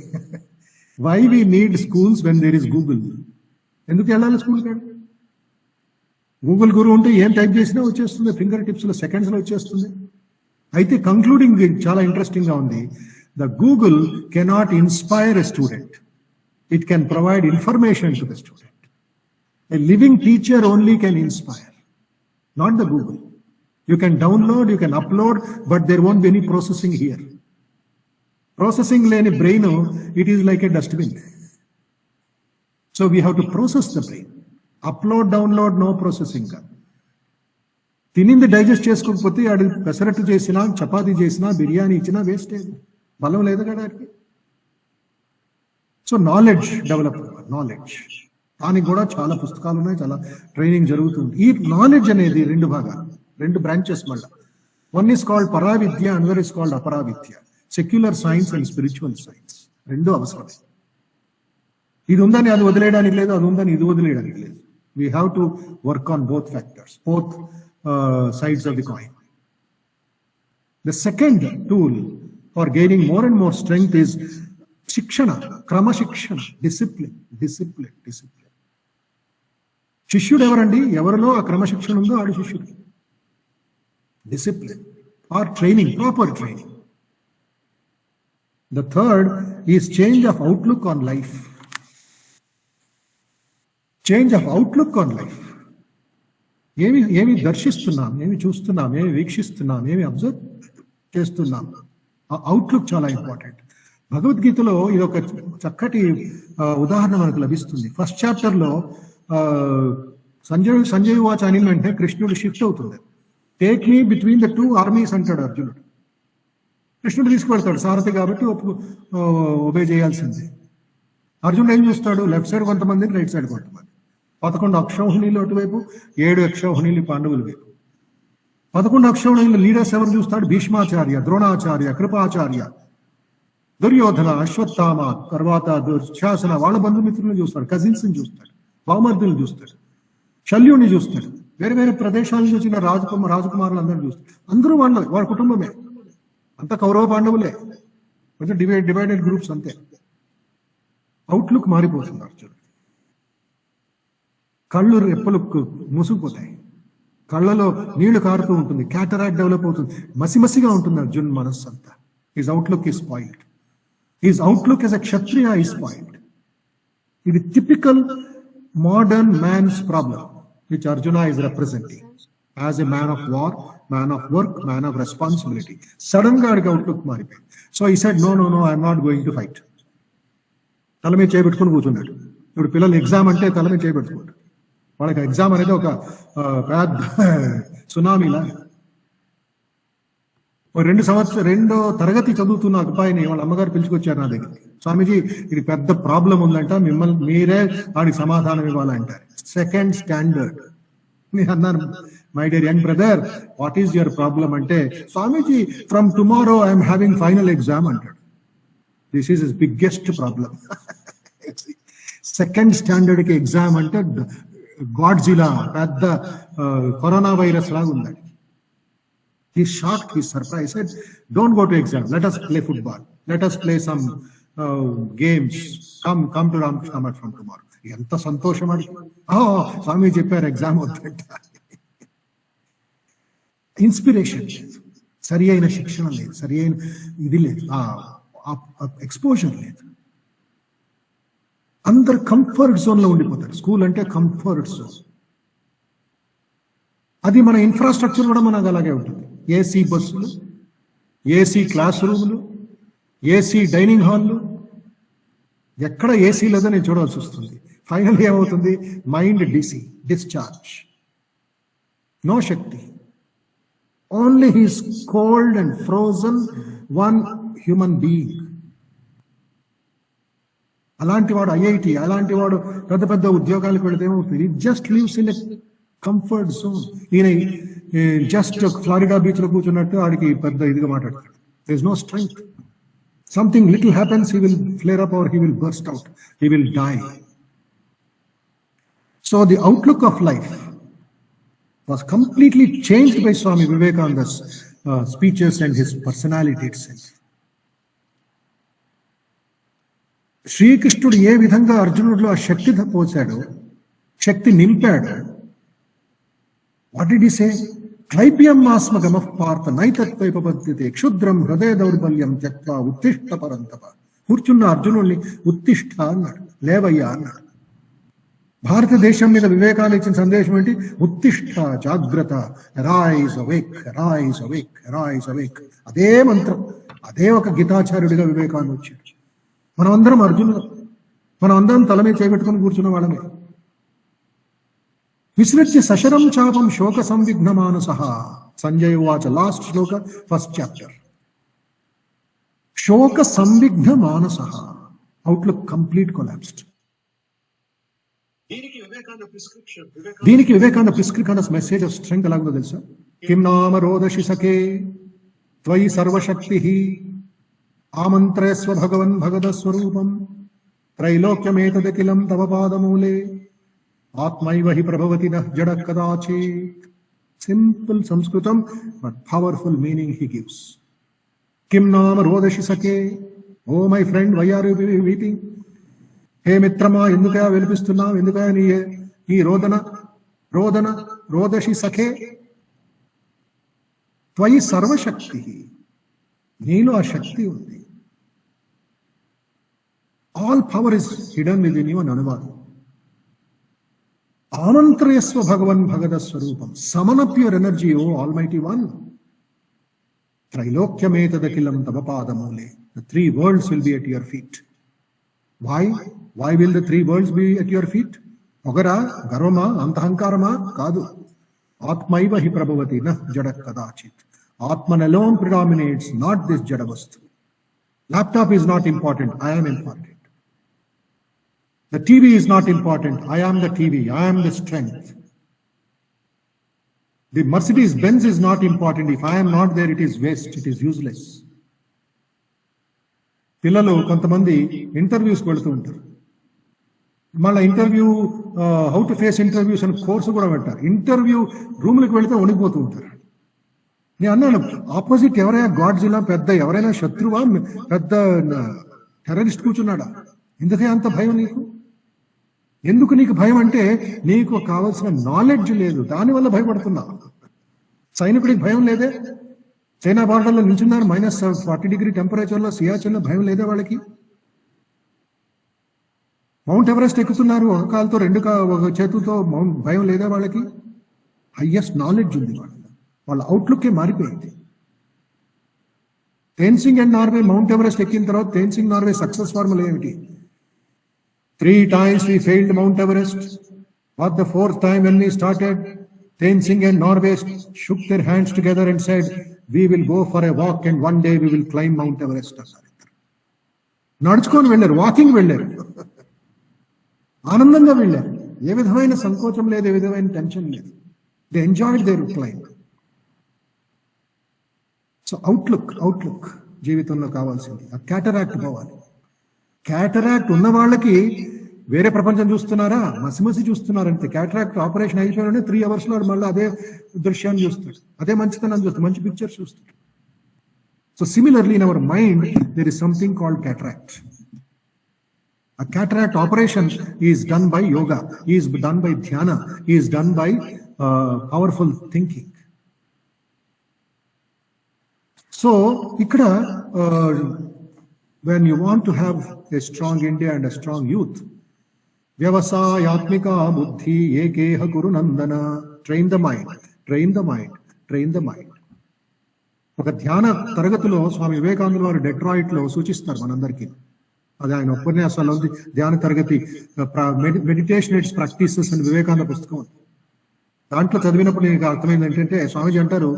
Why we need schools when there is Google. ఎందుకు వెళ్ళాలి స్కూల్ కాదు? గూగుల్ గురు ఉంటే ఏం టైప్ చేసినా వచ్చేస్తుంది, ఫింగర్ టిప్స్ లో, సెకండ్స్ లో వచ్చేస్తుంది. అయితే కంక్లూడింగ్ చాలా ఇంట్రెస్టింగ్ గా ఉంది. The Google cannot inspire a student, it can provide information to the student. A living teacher only can inspire, not the Google. You can download, you can upload, but there won't be any processing here. Processing లేని brain, it is like a dustbin. So we have to process the brain. Upload, download, no processing కాదు. తినింది digest చేసుకోకపోతే అది పెసరట్టు చేసినా, చపాతీ చేసినా, బిర్యానీ ఇచ్చినా waste. బలం లేదు కదా వాడికి. సో నాలెడ్జ్ డెవలప్, నాలెడ్జ్, దానికి కూడా చాలా పుస్తకాలు ఉన్నాయి, చాలా ట్రైనింగ్ జరుగుతుంది. ఈ నాలెడ్జ్ అనేది 2 భాగాలు, 2 బ్రాంచెస్. మళ్ళీ one is called paravidya, another is called aparavidya. Secular science and spiritual science 2 అవసరమే. ఇది ఉందని అది వదిలేయడానికి లేదు, అది ఉందని ఇది వదిలేయడానికి లేదు. We have to work on both factors, both sides of the coin. The second tool for gaining more and more strength is shikshana, krama shikshana, discipline. శిష్యుడు ఎవరండి? ఎవరిలో ఆ క్రమశిక్షణ ఉందో ఆడు శిష్యుడు. Discipline or training, proper training. The third is change of outlook on life. Change of outlook on life. ఏమి దర్శిస్తున్నాం, ఏమి చూస్తున్నాం, ఏమి వీక్షిస్తున్నాం, ఏమి అబ్జర్వ్ చేస్తున్నాం. ఆ అవుట్లుక్ చాలా ఇంపార్టెంట్. భగవద్గీతలో ఇది ఒక చక్కటి ఉదాహరణ మనకు లభిస్తుంది. ఫస్ట్ చాప్టర్ లో సంజయ్ వాచ్ అని వెంటనే కృష్ణుడు షిఫ్ట్ అవుతుంది. Take me between the 2 armies అంటాడు అర్జునుడు. కృష్ణుడు తీసుకువెళ్తాడు, సారథి కాబట్టి ఒబే చేయాల్సిందే. అర్జునుడు ఏం చూస్తాడు? లెఫ్ట్ సైడ్ కొంతమంది, రైట్ సైడ్ కొంతమంది. 11 అక్షౌహిణీలు అటువైపు, 7 అక్షౌహిణీలు పాండవుల వైపు. 11 అక్షౌహిణీల లీడర్స్ ఎవరు చూస్తాడు? భీష్మాచార్య, ద్రోణాచార్య, కృపాచార్య, దుర్యోధన, అశ్వత్థామ, తర్వాత దుశ్శాసన, వాళ్ళ బంధుమిత్రులను చూస్తాడు, కజిన్స్ ని చూస్తాడు, బామర్దులను చూస్తాడు, శల్యుని చూస్తాడు, వేరే వేరే ప్రదేశాల నుంచి వచ్చిన రాజకుమారులు అందరూ చూస్తాడు. అందరూ వాళ్ళ కుటుంబమే, అంత కౌరవ పాండవులే, కొంచెం డివైడెడ్ గ్రూప్స్ అంతే. అవుట్లుక్ మారిపోతుంది అర్జునుడు. కళ్ళు రెప్పలు మూసుకుపోతాయి, కళ్ళలో నీళ్లు కారుతూ ఉంటుంది, క్యాటరాక్ట్ డెవలప్ అవుతుంది, మసిమసిగా ఉంటుంది అర్జున్ మనస్సు అంతా. His outlook is spoiled. His outlook as a kshatriya is spoiled. ఇది typical modern man's problem which Arjuna is representing as a man of war, man of work, man of responsibility. Sudden గా outlook మారిపోయింది. So he said, no, I am not going to fight. తల మీద చేయబెట్టుకుని కూర్చున్నాడు. ఇప్పుడు పిల్లలు exam అంటే తల మీద చేయబెట్టుకుంటారు. వాళ్ళకి ఎగ్జామ్ అనేది ఒక పెద్ద సునామీలా. 2 తరగతి చదువుతున్న అబ్బాయిని వాళ్ళ అమ్మగారు పిలుచుకొచ్చారు నా దగ్గర. స్వామీజీ, ఇది పెద్ద ప్రాబ్లం ఉందంట, మిమ్మల్ని మీరే వాడికి సమాధానం ఇవ్వాలంటారు. 2nd standard. నేను అన్నాను, my dear young brother, what is your problem అంటే, Swamiji from tomorrow I'm having final exam అంటాడు. This is his biggest problem. 2nd standard కి ఎగ్జామ్ అంటే గాడ్జిలా, పెద్ద కరోనా వైరస్ లాగా ఉందండి. He's shocked, he's surprised. He said, don't go to exam. Let us play football. Let us play some games. Come to Ramakrishna Math from tomorrow. ఎంత సంతోషం అది. స్వామి చెప్పారు exam వద్దంట. ఇన్స్పిరేషన్ లేదు, సరి అయిన శిక్షణ లేదు, సరి అయిన ఇది లేదు, ఎక్స్పోజర్ లేదు. అందరు కంఫర్ట్ జోన్ లో ఉండిపోతారు. స్కూల్ అంటే కంఫర్ట్ జోన్. అది మన ఇన్ఫ్రాస్ట్రక్చర్ కూడా మనకు అలాగే ఉంటుంది. ఏసీ బస్సులు, ఏసీ క్లాస్ రూములు, ఏసీ డైనింగ్ హాల్లు, ఎక్కడ ఏసీ లేదో నేను చూడాల్సి వస్తుంది. ఫైనల్ ఏమవుతుంది? Mind discharge, no shakti. Only he's cold and frozen, one human being. అలాంటి వాడు ఐఐటి, అలాంటి వాడు పెద్ద పెద్ద ఉద్యోగాలకు వెళితే ఏమవుతుంది? It just lives in a comfort zone. ఈయన జస్ట్ ఫ్లారిడా బీచ్ లో కూర్చున్నట్టు ఆడికి పెద్ద ఇదిగా మాట్లాడతాడు. There is no strength. Something little happens, he will flare up or he will burst out, he will die. So the outlook of life was completely changed by Swami Vivekananda's speeches and his personality itself. శ్రీకృష్ణుడు ఏ విధంగా అర్జునుడిలో ఆ శక్తి పోసాడు, శక్తి నింపాడు. What did he సే? క్లైబ్యం ఆస్మగమః పార్థ నైతత్వైపపద్యతే క్షుద్రం హృదయ దౌర్బల్యం త్యక్త్వా ఉత్తిష్ఠ పరంతప. కూర్చున్న అర్జునుడిని ఉత్తిష్ఠ అన్నాడు, లేవయ్యా అన్నాడు. భారతదేశం మీద వివేకాలు ఇచ్చిన సందేశం ఏంటి? ఉత్తిష్ఠ, జాగ్రత్త, rise awake, rise awake, rise awake. అదే మంత్రం, అదే ఒక గీతాచార్యుడిగా వివేకాన్ని వచ్చాడు. మనం అందరం అర్జునుడు, మనం అందరం తల మీద చేపెట్టుకుని కూర్చున్న వాళ్ళమే. విసృజ్య సశరం చాపం శోక సంవిఘ్న మానసః. సంజయ్ ఉవాచ. Last shloka, first chapter. శోక సంవిఘ్న మానసః. Outlook complete collapsed. దీనికి Vivekananda prescription message of strength ఎలాగో తెలుసా? కిం నామ రోదసి సఖే త్వయి సర్వశక్తి ఆమంత్రయస్వ భగవన్ భగద స్వరూపం త్రైలోక్యమేతదఖిలం తవ పాదమూలే ఆత్మైవ హి ప్రభవతి నః జడ కదాచిత్. సింపుల్ సంస్కృతం but powerful meaning he gives. Kim naam rodashi sake. Oh my friend, why are you weeping? Hey mitrama, endukaya velipistunnam, endukaya nee rodana rodashi sake. Tvayi sarva shakti. Neelo a shakti undi. All power is hidden within you and anuvadu. Amantrayasva Bhagavan Bhagada Swarupam. Summon up your energy, O Almighty One. Trilokyametadakilam Tavapada Mule. The three worlds will be at your feet. Why? Why will the three worlds be at your feet? Ogara, Garoma, Antahankarama, Kadu. Atmaiva hi prabhavati na jadak kadachit. Atman alone predominates, not this jadavastu. Laptop is not important, I am important. The TV is not important, I am the TV, I am the strength. The Mercedes Benz is not important, if I am not there it is waste, it is useless. పిల్లలు కొంతమంది interviews వెళుతూ ఉంటారు. మళ్ళీ interview how to face interviews అని course కూడా పెట్టారు. Interview రూమ్లకు వెళితే వణికిపోతూ ఉంటారు. నేను అన్నాను, ఆపోజిట్ ఎవరైనా గాడ్జిలా పెద్ద ఎవరైనా శత్రువా, పెద్ద టెర్రరిస్ట్ కూర్చున్నాడా? ఎందుకే అంత భయం నీకు? ఎందుకు నీకు భయం అంటే నీకు కావాల్సిన నాలెడ్జ్ లేదు, దానివల్ల భయపడుతున్నా. సైనికుడికి భయం లేదే, చైనా బార్డర్లో నిల్చున్నారు -40 టెంపరేచర్లో, సియాచిన్లో భయం లేదే వాళ్ళకి? మౌంట్ ఎవరెస్ట్ ఎక్కుతున్నారు ఒక కాలుతో, ఒక చేతులతో, భయం లేదా వాళ్ళకి? హైయెస్ట్ నాలెడ్జ్ ఉంది వాళ్ళ అవుట్లుక్కే మారిపోయింది. తేన్సింగ్ అండ్ నార్వే మౌంట్ ఎవరెస్ట్ ఎక్కిన తర్వాత తేన్సింగ్ నార్వే సక్సెస్ ఫార్ములా ఏమిటి? 3 times we failed Mount Everest. For the 4th time when we started, Tenzing and Norway shook their hands together and said, we will go for a walk and one day we will climb Mount Everest. నడుచుకొని వెళ్ళారు, walking వెళ్ళారు, ఆనందంగా వెళ్ళారు. ఏ విధమైన సంకోచం లేదు, ఏ విధమైన tension లేదు. They enjoyed their climb. So outlook జీవితంలో కావాల్సింది. ఆ క్యాటరాక్ట్ పోవాలి. క్యాటరాక్ట్ ఉన్న వాళ్ళకి వేరే ప్రపంచం చూస్తున్నారా? మసిమసి చూస్తున్నారు అంతే. క్యాటరాక్ట్ ఆపరేషన్ అయిపోయిన 3 hours లో మళ్ళీ అదే దృశ్యాన్ని చూస్తాడు, అదే మంచితనాన్ని చూస్తాడు, మంచి పిక్చర్స్ చూస్తాడు. So similarly in our mind there is something called cataract. A cataract operation is done by yoga, is done by dhyana, is done by powerful thinking. So, ikkada when you want to have a strong India and a strong youth, vyavasayatmika buddhi ekeha kuru nandana. Train the mind, train the mind, train the mind. ఒక ధ్యాన తరగతిలో స్వామి వివేకానంద వారు Detroit లో సూచిస్తారు మనందరికీ. అది ఆయన ఉపన్యాసాల్లో ఉంది. ధ్యాన తరగతి మెడిటేషన్ ఇట్స్ ప్రాక్టీసెస్ అని వివేకానంద పుస్తకం ఉంది. దాంట్లో చదివినప్పుడు నీకు అర్థమైంది ఏంటంటే, స్వామిజీ అంటారు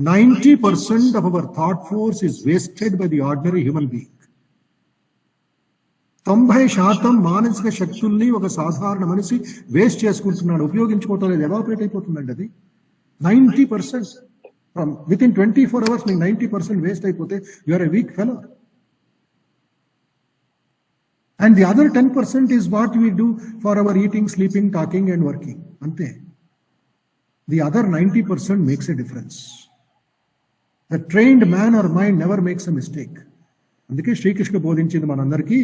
90% of our thought force is wasted by the ordinary human being. 90% మానసిక శక్తుల్ని ఒక సాధారణ మనిషి వేస్ట్ చేసుకుంటున్నాడు, ఉపయోగించుకోవటం లేదు, ఎవాపరేట్ అయిపోతుందండి. అది 90%. From within 24 hours నీకు 90% వేస్ట్ అయిపోతే you are a weak fellow. And the other 10% is what we do for our eating, sleeping, talking and working. Ante. The other 90% makes a difference. The trained man or mind never makes a mistake. అందుకే శ్రీకృష్ణ బోధించింది మనందరికీ,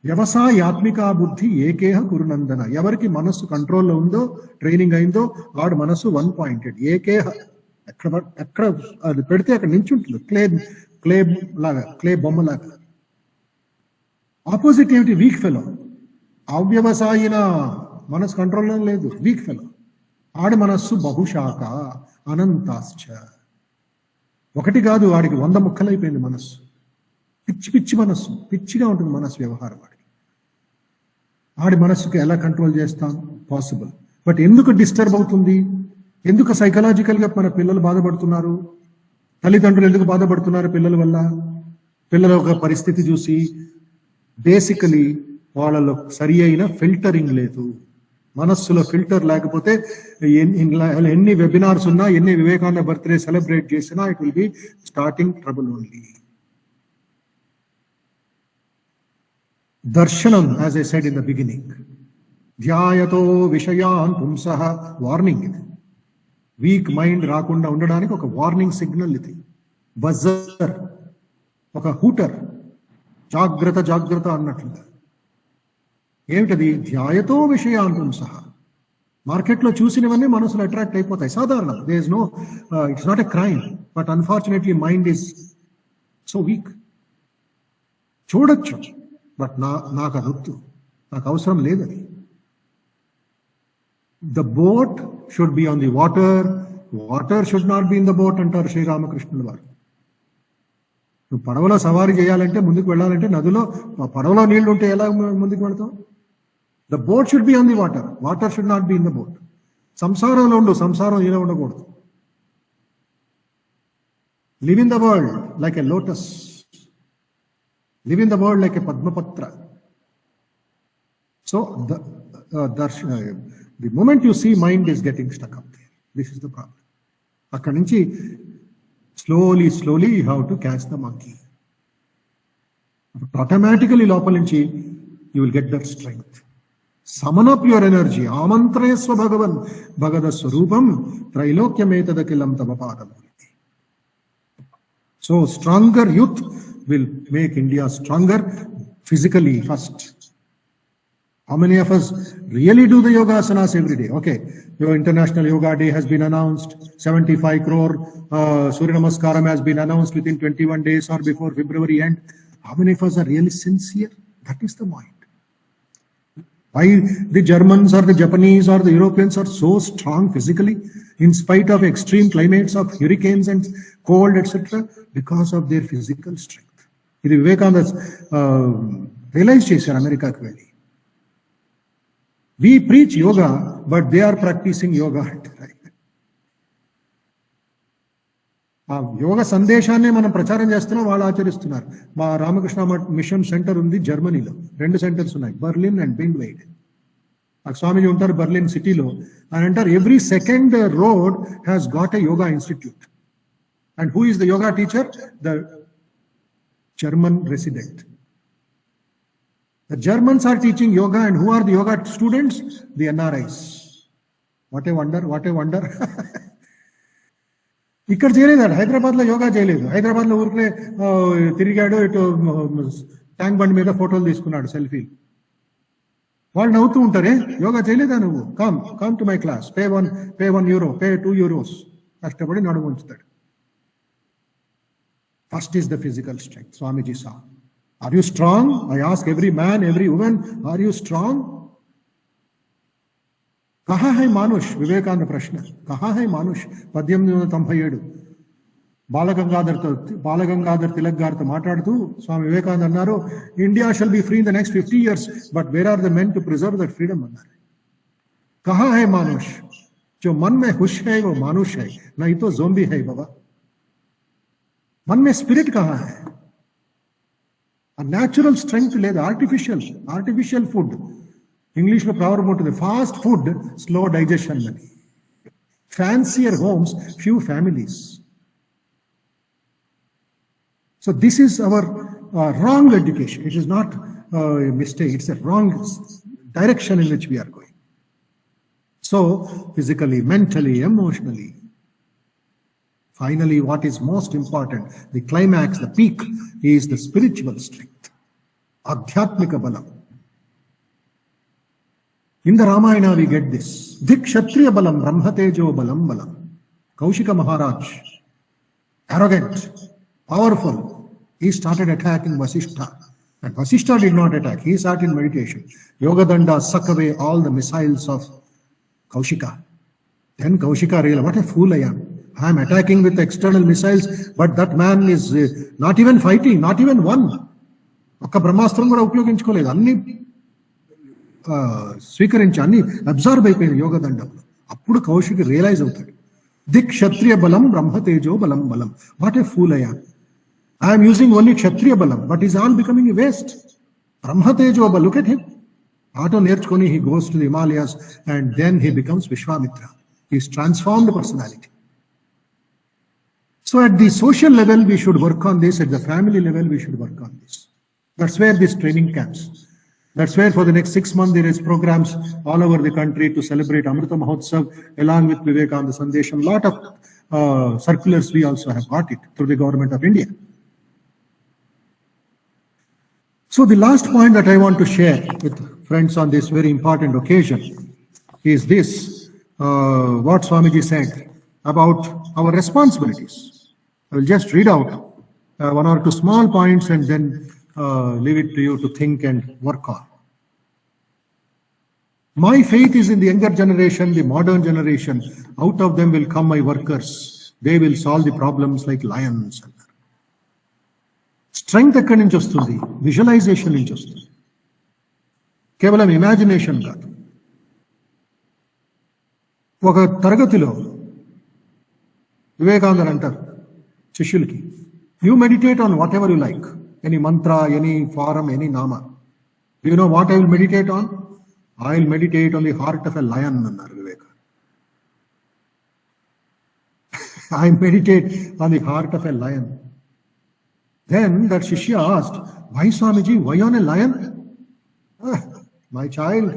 వ్యవసాయాత్మిక బుద్ధి ఏకేహ కురునందన. ఎవరికి మనస్సు కంట్రోల్లో ఉందో, training అయిందో, వాడు మనస్సు 1 pointed. ఏకేహ. ఎక్కడ అది పెడితే అక్కడ నించుంటుంది, క్లే లాగా, క్లే బొమ్మలాగా. ఆపోజిట్ ఏమిటి? Weak fellow. అవ్యవసాయిన మనసు కంట్రోల్లో లేదు, వీక్ ఫెలో. ఆడి మనస్సు బహుశాఖ అనంతాశ్చ. ఒకటి కాదు, వాడికి 100 ముక్కలైపోయింది మనస్సు. పిచ్చి మనస్సు, పిచ్చిగా ఉంటుంది మనస్సు వ్యవహారం వాడికి. ఆడి మనస్సుకి ఎలా కంట్రోల్ చేస్తాం? పాసిబుల్. బట్ ఎందుకు డిస్టర్బ్ అవుతుంది? ఎందుకు సైకలాజికల్ గా మన పిల్లలు బాధపడుతున్నారు? తల్లిదండ్రులు ఎందుకు బాధపడుతున్నారు పిల్లల వల్ల? పిల్లల ఒక పరిస్థితి చూసి బేసికలీ వాళ్ళలో సరి అయిన ఫిల్టరింగ్ లేదు. మనస్సులో ఫిల్టర్ లేకపోతే ఎన్ని వెబినార్స్ ఉన్నా, ఎన్ని వివేకానంద బర్త్డే సెలబ్రేట్ చేసినా, it will be starting trouble only. దర్శనం, as I said in the beginning, ధ్యాయతో విషయాన్ పుంసః. వార్నింగ్ ఇది. వీక్ మైండ్ రాకుండా ఉండడానికి ఒక వార్నింగ్ సిగ్నల్ ఇది. బజర్. ఒక హూటర్, జాగ్రత్త జాగ్రత్త అన్నట్లుగా. ఏమిటది? ధ్యాయతో విషయాంతం సహా. మార్కెట్లో చూసినవన్నీ మనసులో అట్రాక్ట్ అయిపోతాయి, సాధారణం. There is no, it's not a crime, but unfortunately mind is so weak. చూడొచ్చు, బట్ నాకు అది వద్దు, నాకు అవసరం లేదని. The boat should be on the water, water should not be in the boat అంటారు శ్రీరామకృష్ణుల వారు. నువ్వు పడవలో సవారీ చేయాలంటే, ముందుకు వెళ్ళాలంటే నదిలో, పడవలో నీళ్లు ఉంటే ఎలా ముందుకు వెళ్తావు? The boat should be on the water, water should not be in the boat. సంసారంలో ఉండు, సంసారం ఇలా ఉండకూడదు. Live in the world like a lotus, live in the world like a padmapatra. So the moment you see mind is getting stuck up there, this is the problem. అక్కడి నుంచి slowly slowly you have to catch the monkey. Automatically లోపల నుంచి you will get that strength. Saman up your energy. ఆమంత్రయస్వ భగవన్ భగద స్వరూపం త్రైలోక్యమేతదఖిలం తమ పాదం. So stronger youth will make India stronger physically first. How many of us really do the yoga asanas every day? Okay, your International Yoga Day has been announced. 75 crore Surya Namaskaram has been announced within 21 days or before February end. How many of us are really sincere? That is the point. Why the Germans or the Japanese or the Europeans are so strong physically in spite of extreme climates of hurricanes and cold, etc.? Because of their physical strength. ఇది Vivekananda realise చేశారు అమెరికాకి వెళ్ళి. We preach yoga but they are practising yoga అంటారు. ఆ యోగ సందేశాన్ని మనం ప్రచారం చేస్తున్నాం, వాళ్ళు ఆచరిస్తున్నారు. మా రామకృష్ణ మిషన్ సెంటర్ ఉంది జర్మనీలో, 2 సెంటర్స్ ఉన్నాయి, బర్లిన్ అండ్ బింగ్వైడ్. ఆ స్వామిజీ ఉంటారు బర్లిన్ సిటీలో. అని అంటారు every second road has got a yoga institute. And who is the yoga teacher? The German resident. The Germans are teaching yoga, and who are the yoga students? The NRIs. What a wonder, what a wonder. ఇక్కడ చేయలేదు, హైదరాబాద్ లో యోగా చేయలేదు. హైదరాబాద్ లో ఊరికే తిరిగాడు, ఇటు tank bund మీద ఫోటోలు తీసుకున్నాడు, సెల్ఫీలు. వాళ్ళు నవ్వుతూ ఉంటారే, యోగా చేయలేదా నువ్వు? Come to my class, pay 1 euro, pay 2 euros. కష్టపడి నడుము ఉంచుతాడు. First is the physical strength. Swamiji saw. Are you strong? I ask every man, every woman, are you strong? Kaha hai manush? Vivekananda Prashna. Kaha hai manush? 1897. Balgangadhar Tilak గారితో మాట్లాడుతూ స్వామి వివేకానంద అన్నారు, India shall be free in the next 50 years, but where are the men to preserve that freedom అన్నారు. కహా హై మానుష్? जो मन में हुश है वो मानुष है, नहीं तो ज़ोंबी है बाबा. मन में स्पिरिट कहाँ है? नेचुरल स्ट्रेंथ లేదు, ఆర్టిఫిషియల్ ఫుడ్. ఇంగ్లీష్ లో ప్రావర్బ్ ఉంటుంది, ఫాస్ట్ ఫుడ్ స్లో డైజెషన్ అని. Fancier homes few families. So this is our wrong education. It is not a mistake, it's a wrong direction in which we are going. So physically, mentally, emotionally. Finally, what is most important, the climax, the peak, is the spiritual strength. Adhyatmika balam. In the Ramayana we get this. Dik Kshatriya balam, Brahmatejo balam balam. Kaushika Maharaj, arrogant, powerful, he started attacking Vasishtha. And Vasishtha did not attack, he sat in meditation. Yogadanda suck away all the missiles of Kaushika. Then Kaushika realized, what a fool I am. I am attacking with external missiles, but that man is not even fighting, not even one. ఒక్క బ్రహ్మాస్త్రం కూడా ఉపయోగించుకోలేదు, అన్ని స్వీకరించి అన్ని observe అయిపోయింది యోగదండంలో. అప్పుడు Kaushik realise అవుతాడు, దిక్ క్షత్రియ బలం బ్రహ్మతేజో బలం బలం. What a pool I am using only క్షత్రియ బలం, but is all becoming a waste. బ్రహ్మతేజో బలం, look at him. ఆటో నేర్చుకొని he goes to the Himalayas and then he becomes Vishwamitra. He is transformed personality. So at the social level, we should work on this. At the family level, we should work on this. That's where this training camps. That's where for the next 6 months, there is programs all over the country to celebrate Amrita Mahotsav along with Vivekananda Sandesham. Lot of circulars we also have got it through the government of India. So the last point that I want to share with friends on this very important occasion is this, what Swamiji said about our responsibilities. I will just read out one or two small points and then leave it to you to think and work on. My faith is in the younger generation, the modern generation. Out of them will come my workers. They will solve the problems like lions. Strength ఎక్కడి నుంచి వస్తుంది? Visualisation నుంచి వస్తుంది, కేవలం imagination కాదు. ఒక తరగతిలో వివేకానంద అంటారు శిష్యులకి, you meditate on whatever you like, any mantra, any form, any nama. You know what I will meditate on? I will meditate on the heart of a lion అన్నారు Viveka. I meditate on the heart of a lion. Then that Shishya asked, why Swamiji, why on a lion? My child,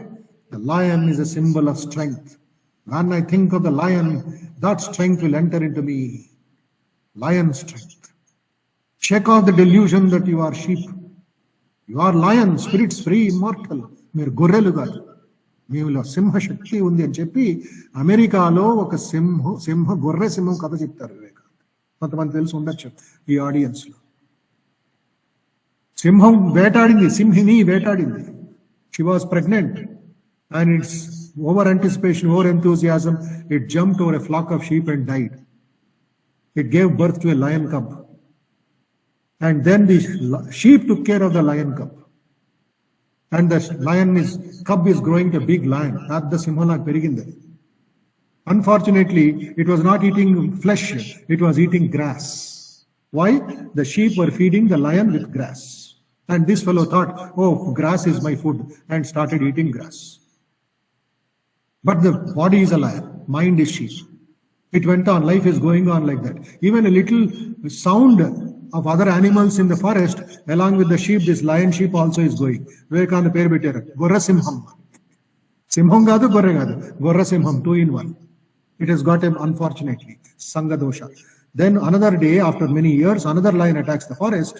the lion is a symbol of strength. When I think of the lion, that strength will enter into me. Lion strength. Check off the delusion that you are sheep. You are lion, spirits free, immortal. మీరు గొర్రెలు కాదు, మీలో సింహ శక్తి ఉంది అని చెప్పి అమెరికాలో ఒక గొర్రె సింహం కథ చెప్తారు వివేకానంద. కొంతమంది తెలిసి ఉండొచ్చు ఈ ఆడియన్స్ లో. సింహం వేటాడింది, సింహిని వేటాడింది. She was pregnant and it's over anticipation, over enthusiasm, it jumped over a flock of sheep and died. It gave birth to a lion cub. And then the sheep took care of the lion cub. And the cub is growing to a big lion. That the simhala perigindi. Unfortunately, it was not eating flesh, it was eating grass. Why? The sheep were feeding the lion with grass. And this fellow thought, oh, grass is my food, and started eating grass. But the body is a lion, mind is sheep. It went on, life is going on like that. Even a little sound of other animals in the forest, along with the sheep, this lion sheep also is going. Vivekananda peru pettaru, Gorra Simham. Simham gadu, Gorra gadu. Gorra Simham, 2 in 1. It has got him, unfortunately, Sangha dosha. Then another day, after many years, another lion attacks the forest.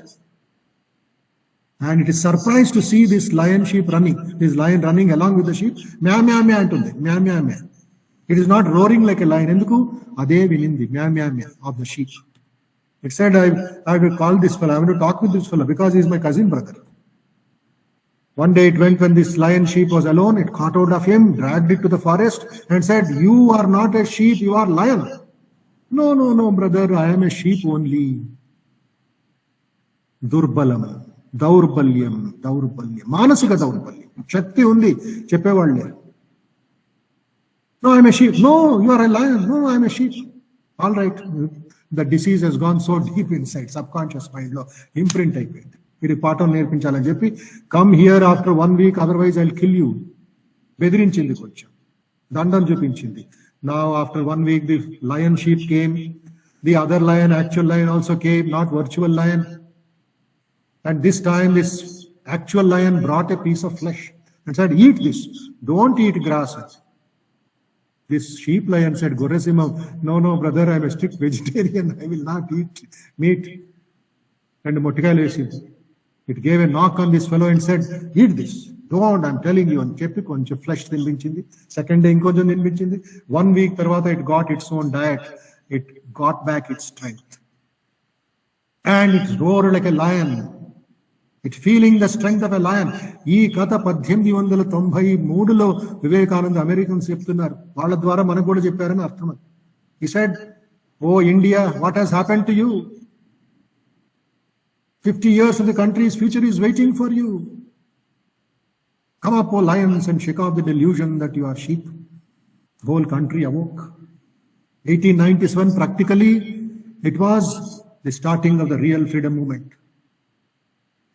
And it is surprised to see this lion running along with the sheep. Meow, meow, meow antundi. Meow, meow, meow. It is not roaring like a lion. Enduku? Ade vinindi. Meow, meow, meow of the sheep. It said, I will call this fellow. I want to talk with this fellow because he is my cousin brother. One day it went when this lion sheep was alone. It caught hold of him, dragged it to the forest and said, you are not a sheep, you are lion. No, brother, I am a sheep only. Durbalam. దౌర్బల్యం మానసిక దౌర్బల్యం. శక్తి ఉంది చెప్పేవాళ్ళు లేరు. No, I'm a sheep. No, you are a lion. No, I'm a sheep. All right. The disease has gone so deep inside, subconscious mind లో imprint అయిపోయింది. మీరు పాఠం నేర్పించాలని చెప్పి, come here after 1 week, otherwise I'll kill you. బెదిరించింది, కొంచెం దండం చూపించింది. Now after 1 week the lion sheep came. The other lion, actual lion also came, not virtual lion. And this time this actual lion brought a piece of flesh and said, eat this, don't eat grass. This sheep lion said, Gorasimam, no brother, I am a strict vegetarian, I will not eat meat. And Motikal, it gave a knock on this fellow and said, eat this, don't, I am telling you. And cheppi koncha flesh tinvinchindi. Second day inkoncham tinvinchindi. 1 week tarvata it got its own diet, it got back its strength. And it roared like a lion. It feeling the strength of a lion. ఈ కథ 1893లో Vivekananda Americans చెప్తున్నారు. వాళ్ళ ద్వారా మనకు కూడా చెప్పారని అర్థం. He said, oh India, what has happened to you? 50 years of the country's future is waiting for you. Come up, oh lions, and shake off the delusion that you are sheep. The whole country awoke. 1897, practically, it was the starting of the real freedom movement.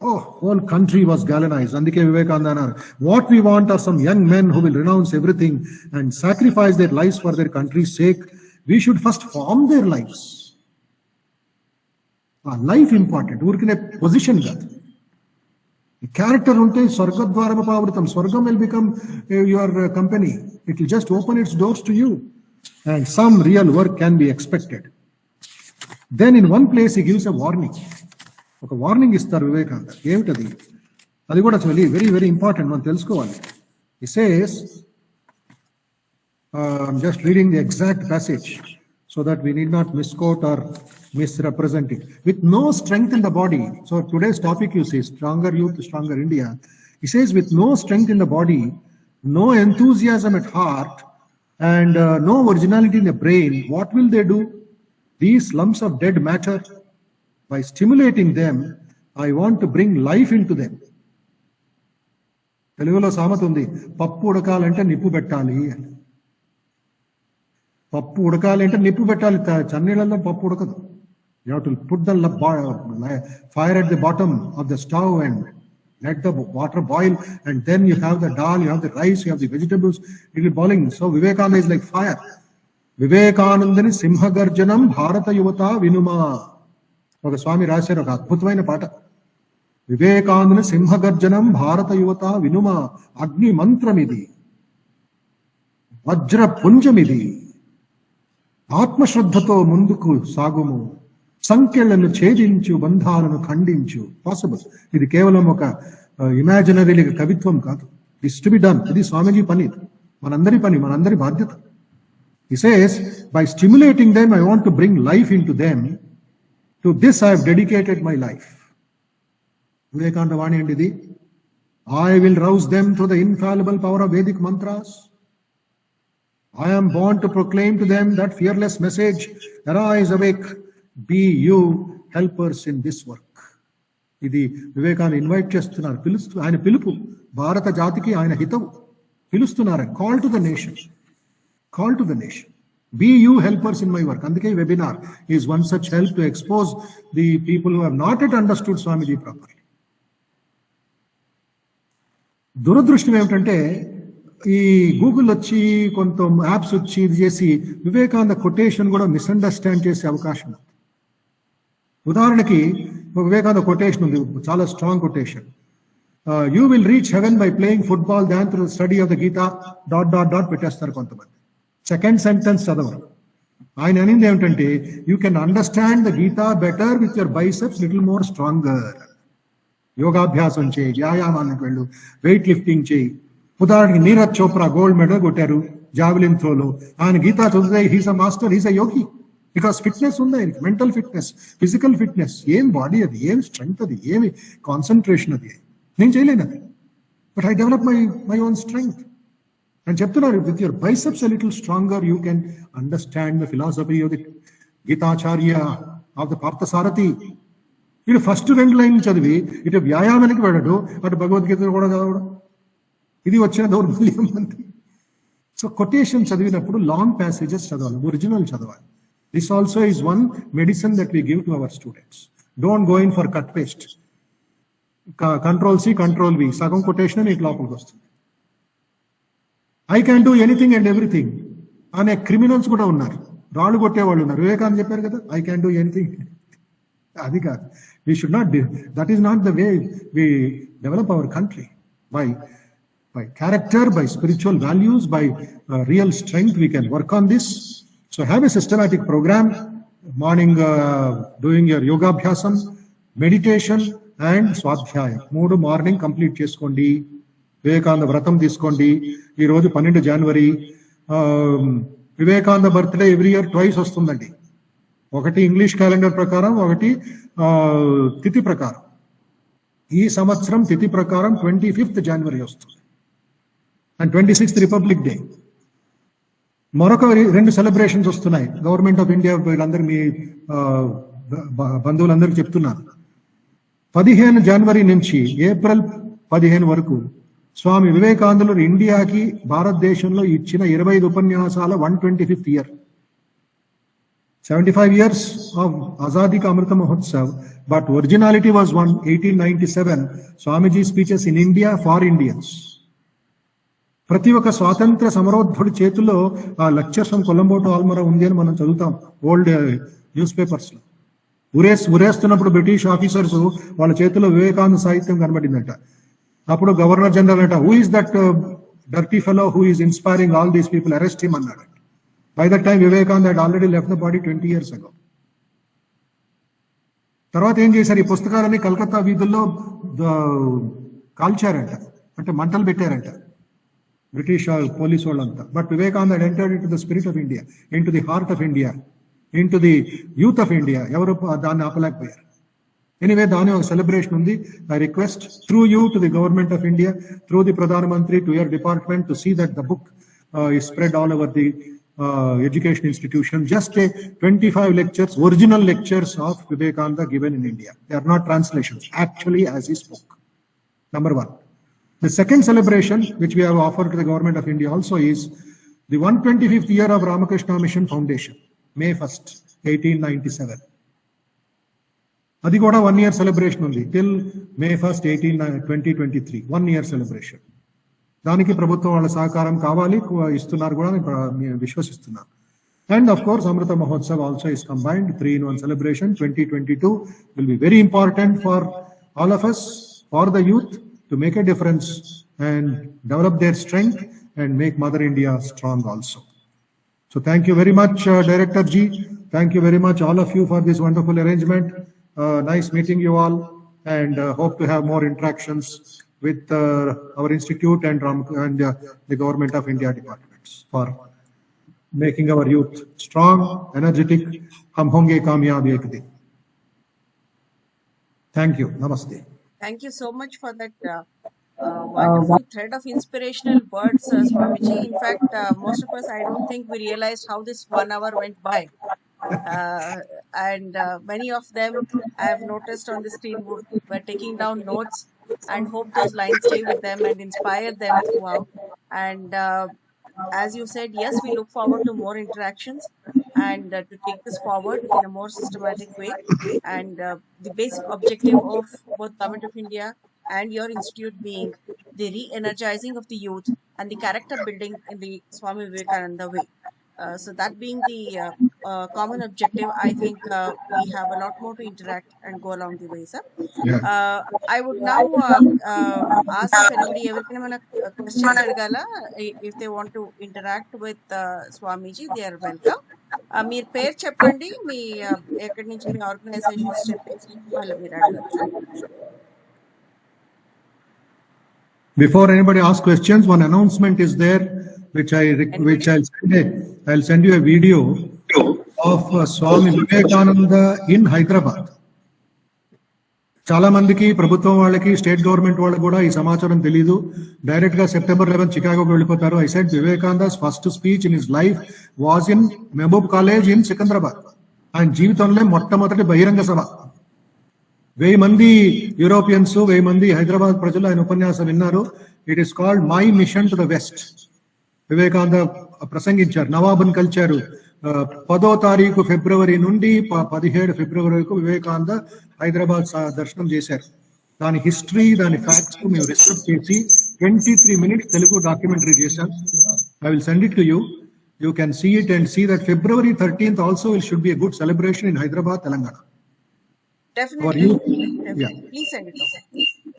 Oh, whole country was galvanized. Andike Vivekananda annaru, what we want are some young men who will renounce everything and sacrifice their lives for their country's sake. We should first form their lives. Life important. Urkine position kaadu. Character unte swargadvarama pavritam. Swargam will become your company. It will just open its doors to you. And some real work can be expected. Then in one place he gives a warning. ఒక warning ఇస్తారు వివేకానంద. ఏమిటది? అది కూడా very very very important మనం తెలుసుకోవాలి. He says, I'm just reading the exact passage so that we need not misquote or misrepresent it. With no strength in the body. So today's topic, you see, stronger youth, stronger India. He says, with no strength in the body, no enthusiasm at heart, and no originality in the brain, what will they do? These lumps of dead matter, by stimulating them, I want to bring life into them. తెలుగులో సామెత ఉంది, పప్పు ఉడకాలంటే నిప్పు పెట్టాలి అని. పప్పు ఉడకాలి అంటే నిప్పు పెట్టాలి, చన్నీళ్ళల్లో పప్పు ఉడకదు. You have to put the fire at the bottom of the stove and let the water boil, and then you have the dal, you have the rice, you have the vegetables, it is boiling. So Vivekananda is like fire. వివేకానందని సింహగర్జనం భారత యువత వినుమా, ఒక స్వామి రాశారు ఒక అద్భుతమైన పాట. వివేకానందని సింహగర్జనం భారత యువత వినుమా, అగ్ని మంత్రమిది, వజ్ర పుంజమిది, ఆత్మశ్రద్ధతో ముందుకు సాగుము, సంఖ్యలను ఛేదించు, బంధాలను ఖండించు. పాసిబుల్. ఇది కేవలం ఒక ఇమాజినరీ కవిత్వం కాదు. It's to be done. ఇది స్వామీజీ పని, మనందరి పని, మనందరి బాధ్యత. He says, by stimulating them, I want to bring life into them. To this I have dedicated my life. Vivekananda Vani and idi. I will rouse them through the infallible power of Vedic mantras. I am born to proclaim to them that fearless message, arise, awake, be you helpers in this work. ఇది Vivekananda invite చేస్తున్నారు, ఆయన పిలుపు భారత జాతికి, ఆయన హితవు పిలుస్తున్నారు. Call to the nation, call to the nation, be you helpers in my work. అందుకే webinar is one such help to expose the people who have not yet understood Swamiji properly. దురదృష్టం ఏమిటంటే ఈ గూగుల్ వచ్చి కొంత apps వచ్చి ఇది చేసి Vivekananda quotation కూడా మిస్అండర్స్టాండ్ చేసే అవకాశం ఉంది. ఉదాహరణకి వివేకానంద కొటేషన్ ఉంది, చాలా strong quotation. You will reach heaven by playing football than through study of the Gita dot dot dot పెట్టేస్తారు కొంతమంది. సెకండ్ సెంటెన్స్ చదవరు. ఆయన అనింది ఏమిటంటే, you can understand the Gita better with your biceps little more stronger. యోగాభ్యాసం చేయి, వ్యాయామానికి వెళ్ళు, weight lifting చేయి. ఉదాహరణకి నీరజ్ చోప్రా గోల్డ్ మెడల్ కొట్టారు జావెలిన్ త్రోలో. ఆయన గీతా చదివితే he's a master, he's a Yogi. Because fitness ఉంది ఆయనకి, మెంటల్ ఫిట్నెస్, ఫిజికల్ ఫిట్నెస్. ఏం బాడీ అది, ఏం స్ట్రెంగ్త్ అది, ఏమి కాన్సన్ట్రేషన్ అది. నేను చేయలేను అది, but I develop my own strength అని చెప్తున్నారు. With your biceps a little stronger you can understand the philosophy of the Gitacharya of the Parthasarathi. వీడు ఫస్ట్ 2 లైన్లు చదివి ఇటు వ్యాయామానికి వెళ్ళడు, అటు భగవద్గీత కూడా చదవడం. ఇది వచ్చిన దౌర్బల్యం అంతే. సో కొటేషన్ చదివినప్పుడు లాంగ్ ప్యాసేజెస్ చదవాలి, ఒరిజినల్ చదవాలి. This also is one medicine that we give to our students. Don't go in for cut paste, control C control V, సగం కొటేషన్ నీకు లోపలికి వస్తుంది. I can do anything and everything అనే criminals కూడా ఉన్నారు, రాళ్ళు కొట్టేవాళ్ళు ఉన్నారు. వివేకానంద చెప్పారు కదా, ఐ క్యాన్ డూ ఎనీథింగ్. అది కాదు. We should not do. That is not the way we develop our country. By character, by spiritual values, by real strength, we can work on this. So have a systematic program. Morning doing your yoga abhyasam, meditation and swadhyaya. 3 morning complete cheskondi. Vivekananda వ్రతం తీసుకోండి. ఈ రోజు 12 జనవరి. Vivekananda birthday every year twice వస్తుందండి. ఒకటి English calendar ప్రకారం, ఒకటి తిథి ప్రకారం. ఈ సంవత్సరం తిథి ప్రకారం 25th జనవరి వస్తుంది అండ్ 26th రిపబ్లిక్ డే. మరొక 2 సెలబ్రేషన్స్ వస్తున్నాయి. గవర్నమెంట్ ఆఫ్ ఇండియా వీళ్ళందరూ, మీ బంధువులందరికీ చెప్తున్నాను, 15 జనవరి నుంచి ఏప్రిల్ 15 వరకు స్వామి వివేకానందులు ఇండియాకి, భారతదేశంలో ఇచ్చిన 25 ఉపన్యాసాల 125th year. 75 years of Azadi Ka Amrita Mahotsav, but originality was 1897. Swamiji speeches in India for Indians. ప్రతి ఒక్క స్వాతంత్ర సమరోద్ధుడి చేతుల్లో ఆ లెక్చర్స్ ఫ్రమ్ కొలంబో టు ఆల్మరా ఉంది అని మనం చదువుతాం ఓల్డ్ న్యూస్ పేపర్స్ లో. ఉరేస్తున్నప్పుడు బ్రిటిష్ ఆఫీసర్స్ వాళ్ళ చేతుల్లో వివేకానంద సాహిత్యం కనబడిందంట. అప్పుడు గవర్నర్ జనరల్ అంట, who is that dirty fellow who is inspiring all these people, arrest him అన్నాడు. By that time, Vivekananda had already left the body 20 years ago. తర్వాత ఏం చేశారు, ఈ పుస్తకాలని కలకత్తా వీధుల్లో కాల్చారంట, అంటే మంటలు పెట్టారంట బ్రిటిష్ పోలీస్ వాళ్ళంతా. But Vivekananda entered into the spirit of India, into the heart of India, into the youth of India. ఎవరు దాన్ని ఆపలేకపోయారు. ఎనీవే, దాని ఒక సెలబ్రేషన్ ఉంది. I request through you to the government of India, through the Pradhan Mantri, to your department, to see that the book is spread all over the education institution. Just a 25 lectures, original lectures of Vivekananda given in India. They are not translations, actually as he spoke. Number one. The second celebration which we have offered to the government of India also is the 125th year of Ramakrishna Mission Foundation, May 1st, 1897. Adi kuda 1 year celebration undi till May 1st, 2023. 1 year celebration. దానికి ప్రభుత్వం వాళ్ళ సహకారం కావాలి, ఇస్తున్నారు కూడా విశ్వసిస్తున్నారు. And of course Amrit Mahotsav also is combined 3-in-1 celebration. 2022 will be very important for all of us, for the youth, to make a difference and develop their strength and make Mother India strong also. So thank you very much, Director Ji. Thank you very much all of you for this wonderful arrangement. Nice meeting you all, and hope to have more interactions with our institute and the government of India departments for making our youth strong, energetic. Hum honge kamyab ek din. Thank you. Namaste. Thank you so much for that wonderful thread of inspirational words, Swamiji. In fact, most of us, I don't think we realized how this 1 hour went by. And many of them I have noticed on the screen were taking down notes, and hope those lines stay with them and inspire them throughout. And as you said, yes, we look forward to more interactions and to take this forward in a more systematic way. And the basic objective of both Government of India and your institute being the re-energizing of the youth and the character building in the Swami Vivekananda way. So that being the common objective, I think we have a lot more to interact and go along the way, sir. Yeah. I would now ask if anybody ever questions adagala, if they want to interact with Swamiji, they are welcome. మీరు పేరు చెప్పండి, మీ ఎక్కడి నుంచి మీ organisations చెప్పి వాళ్ళు మీరు అడగచ్చు. Before anybody asks questions, one announcement is there, which I'll send you a video of Swami Vivekananda in Hyderabad. చాలా మందికి, ప్రభుత్వం వాళ్ళకి, స్టేట్ గవర్నమెంట్ వాళ్ళకి కూడా ఈ సమాచారం తెలీదు. డైరెక్ట్ గా September 11 చికాగోకి వెళ్ళిపోతారు. I said Vivekananda's first speech in his life was in Mehboob College in Secunderabad. ఆయన జీవితంలో మొట్టమొదటి బహిరంగ సభ. 1000 మంది యూరోపియన్స్, 1000 మంది హైదరాబాద్ ప్రజలు ఆయన ఉపన్యాసం విన్నారు. It is called my mission to the west. Vivekananda ప్రసంగించారు, నవాబుని కలిచారు. 10వ తారీఖు ఫిబ్రవరి నుండి 17 ఫిబ్రవరి వరకు వివేకానంద హైదరాబాద్ దర్శనం చేశారు. దాని హిస్టరీ, దాని ఫ్యాక్ట్స్ మేము రీసెర్చ్ చేసి 23 minutes తెలుగు డాక్యుమెంటరీ చేశాం. I will send it to you. You can see it and see that February 13th also should be a good celebration in Hyderabad, Telangana. Definitely. Yeah. Please send it over.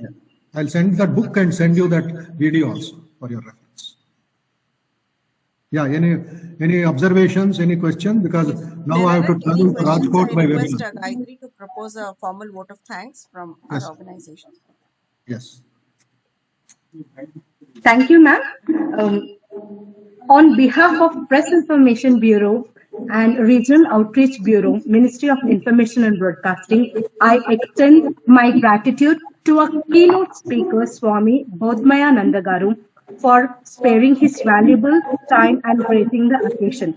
Yeah. I'll send that book and send you that video also for your reference. Yeah, any observations, any questions? Because now I have to travel to Rajkot by webinar. I request Gayatri to propose a formal vote of thanks from our organization. Yes. Thank you, ma'am. On behalf of Press Information Bureau and Regional Outreach Bureau, Ministry of Information and Broadcasting, I extend my gratitude to our keynote speaker, Swami Bodhmayananda Garu, for sparing his valuable time and gracing the occasion.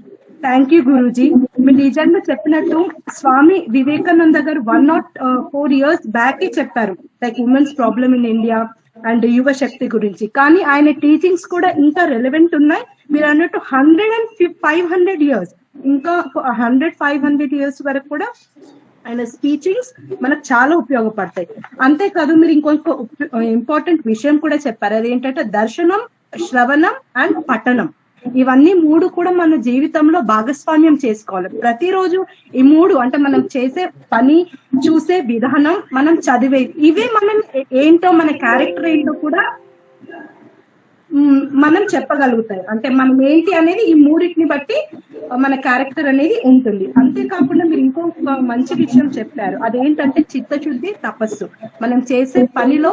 Thank you, Guruji. మీరు నిజంగా చెప్పినట్టు స్వామి వివేకానంద గారు 104 years back చెప్పారు, like women's problem in India and యువ శక్తి గురించి. కానీ ఆయన teachings కూడా ఇంకా రెలవెంట్ ఉన్నాయి. మీరు అన్నట్టు 500 years, ఇంకా 500 years వరకు కూడా ఆయన స్పీచింగ్స్ మనకు చాలా ఉపయోగపడతాయి. అంతేకాదు, మీరు ఇంకొక ఇంపార్టెంట్ విషయం కూడా చెప్పారు, అదేంటంటే దర్శనం, శ్రవణం అండ్ పఠనం. ఇవన్నీ 3 కూడా మన జీవితంలో భాగస్వామ్యం చేసుకోవాలి. ప్రతిరోజు ఈ 3 అంటే మనం చేసే పని, చూసే విధానం, మనం చదివే, ఇవే మనం ఏంటో, మన క్యారెక్టర్ ఏంటో కూడా మనం చెప్పగలుగుతాయి. అంటే మనం ఏంటి అనేది ఈ 3టిని బట్టి మన క్యారెక్టర్ అనేది ఉంటుంది. అంతేకాకుండా మీరు ఇంకొక మంచి విషయం చెప్పారు, అదేంటంటే చిత్తశుద్ధి, తపస్సు. మనం చేసే పనిలో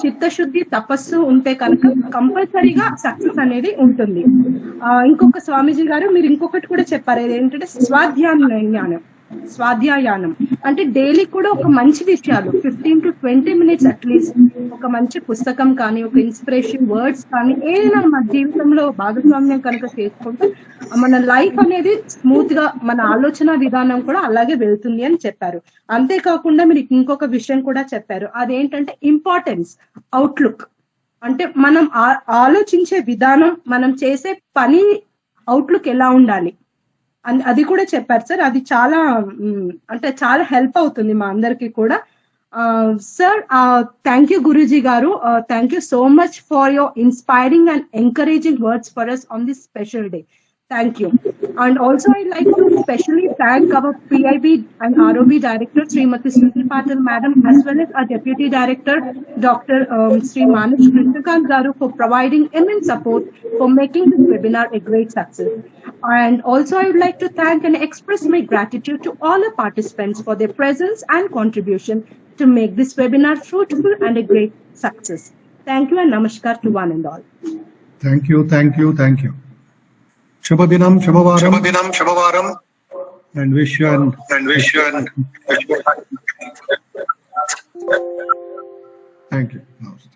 చిత్తశుద్ధి, తపస్సు ఉంటే కనుక కంపల్సరీగా సక్సెస్ అనేది ఉంటుంది. ఇంకొక స్వామీజీ గారు మీరు ఇంకొకటి కూడా చెప్పారు, ఏంటంటే స్వాధ్యాయానం అంటే డైలీ కూడా ఒక మంచి విషయాలు 15 to 20 minutes అట్లీస్ట్ ఒక మంచి పుస్తకం కానీ, ఒక ఇన్స్పిరేషన్ వర్డ్స్ కానీ ఏదైనా మన జీవితంలో భాగస్వామ్యం కనుక చేసుకుంటే మన లైఫ్ అనేది స్మూత్ గా, మన ఆలోచన విధానం కూడా అలాగే వెళ్తుంది అని చెప్పారు. అంతేకాకుండా మీరు ఇంకొక విషయం కూడా చెప్పారు, అదేంటంటే ఇంపార్టెన్స్, అవుట్లుక్. అంటే మనం ఆలోచించే విధానం, మనం చేసే పని అవుట్లుక్ ఎలా ఉండాలి అది కూడా చెప్పారు సార్. అది చాలా అంటే చాలా హెల్ప్ అవుతుంది మా అందరికి కూడా. సార్ థ్యాంక్ యూ గురూజీ గారు, thank you so much for your inspiring and encouraging words for us on this special day. Thank you. And also I'd like to specially thank our PIB and ROB Director, Srimati Smriti Patil Madam, as well as our Deputy Director, Dr. Sri Manush Krishnakant Garu, for providing immense support for making this webinar a great success. And also I would like to thank and express my gratitude to all the participants for their presence and contribution to make this webinar fruitful and a great success. Thank you and namaskar to one and all. Thank you, thank you, thank you. Shubhadinam, Shubhavaram, and wish you thank you. Namaste.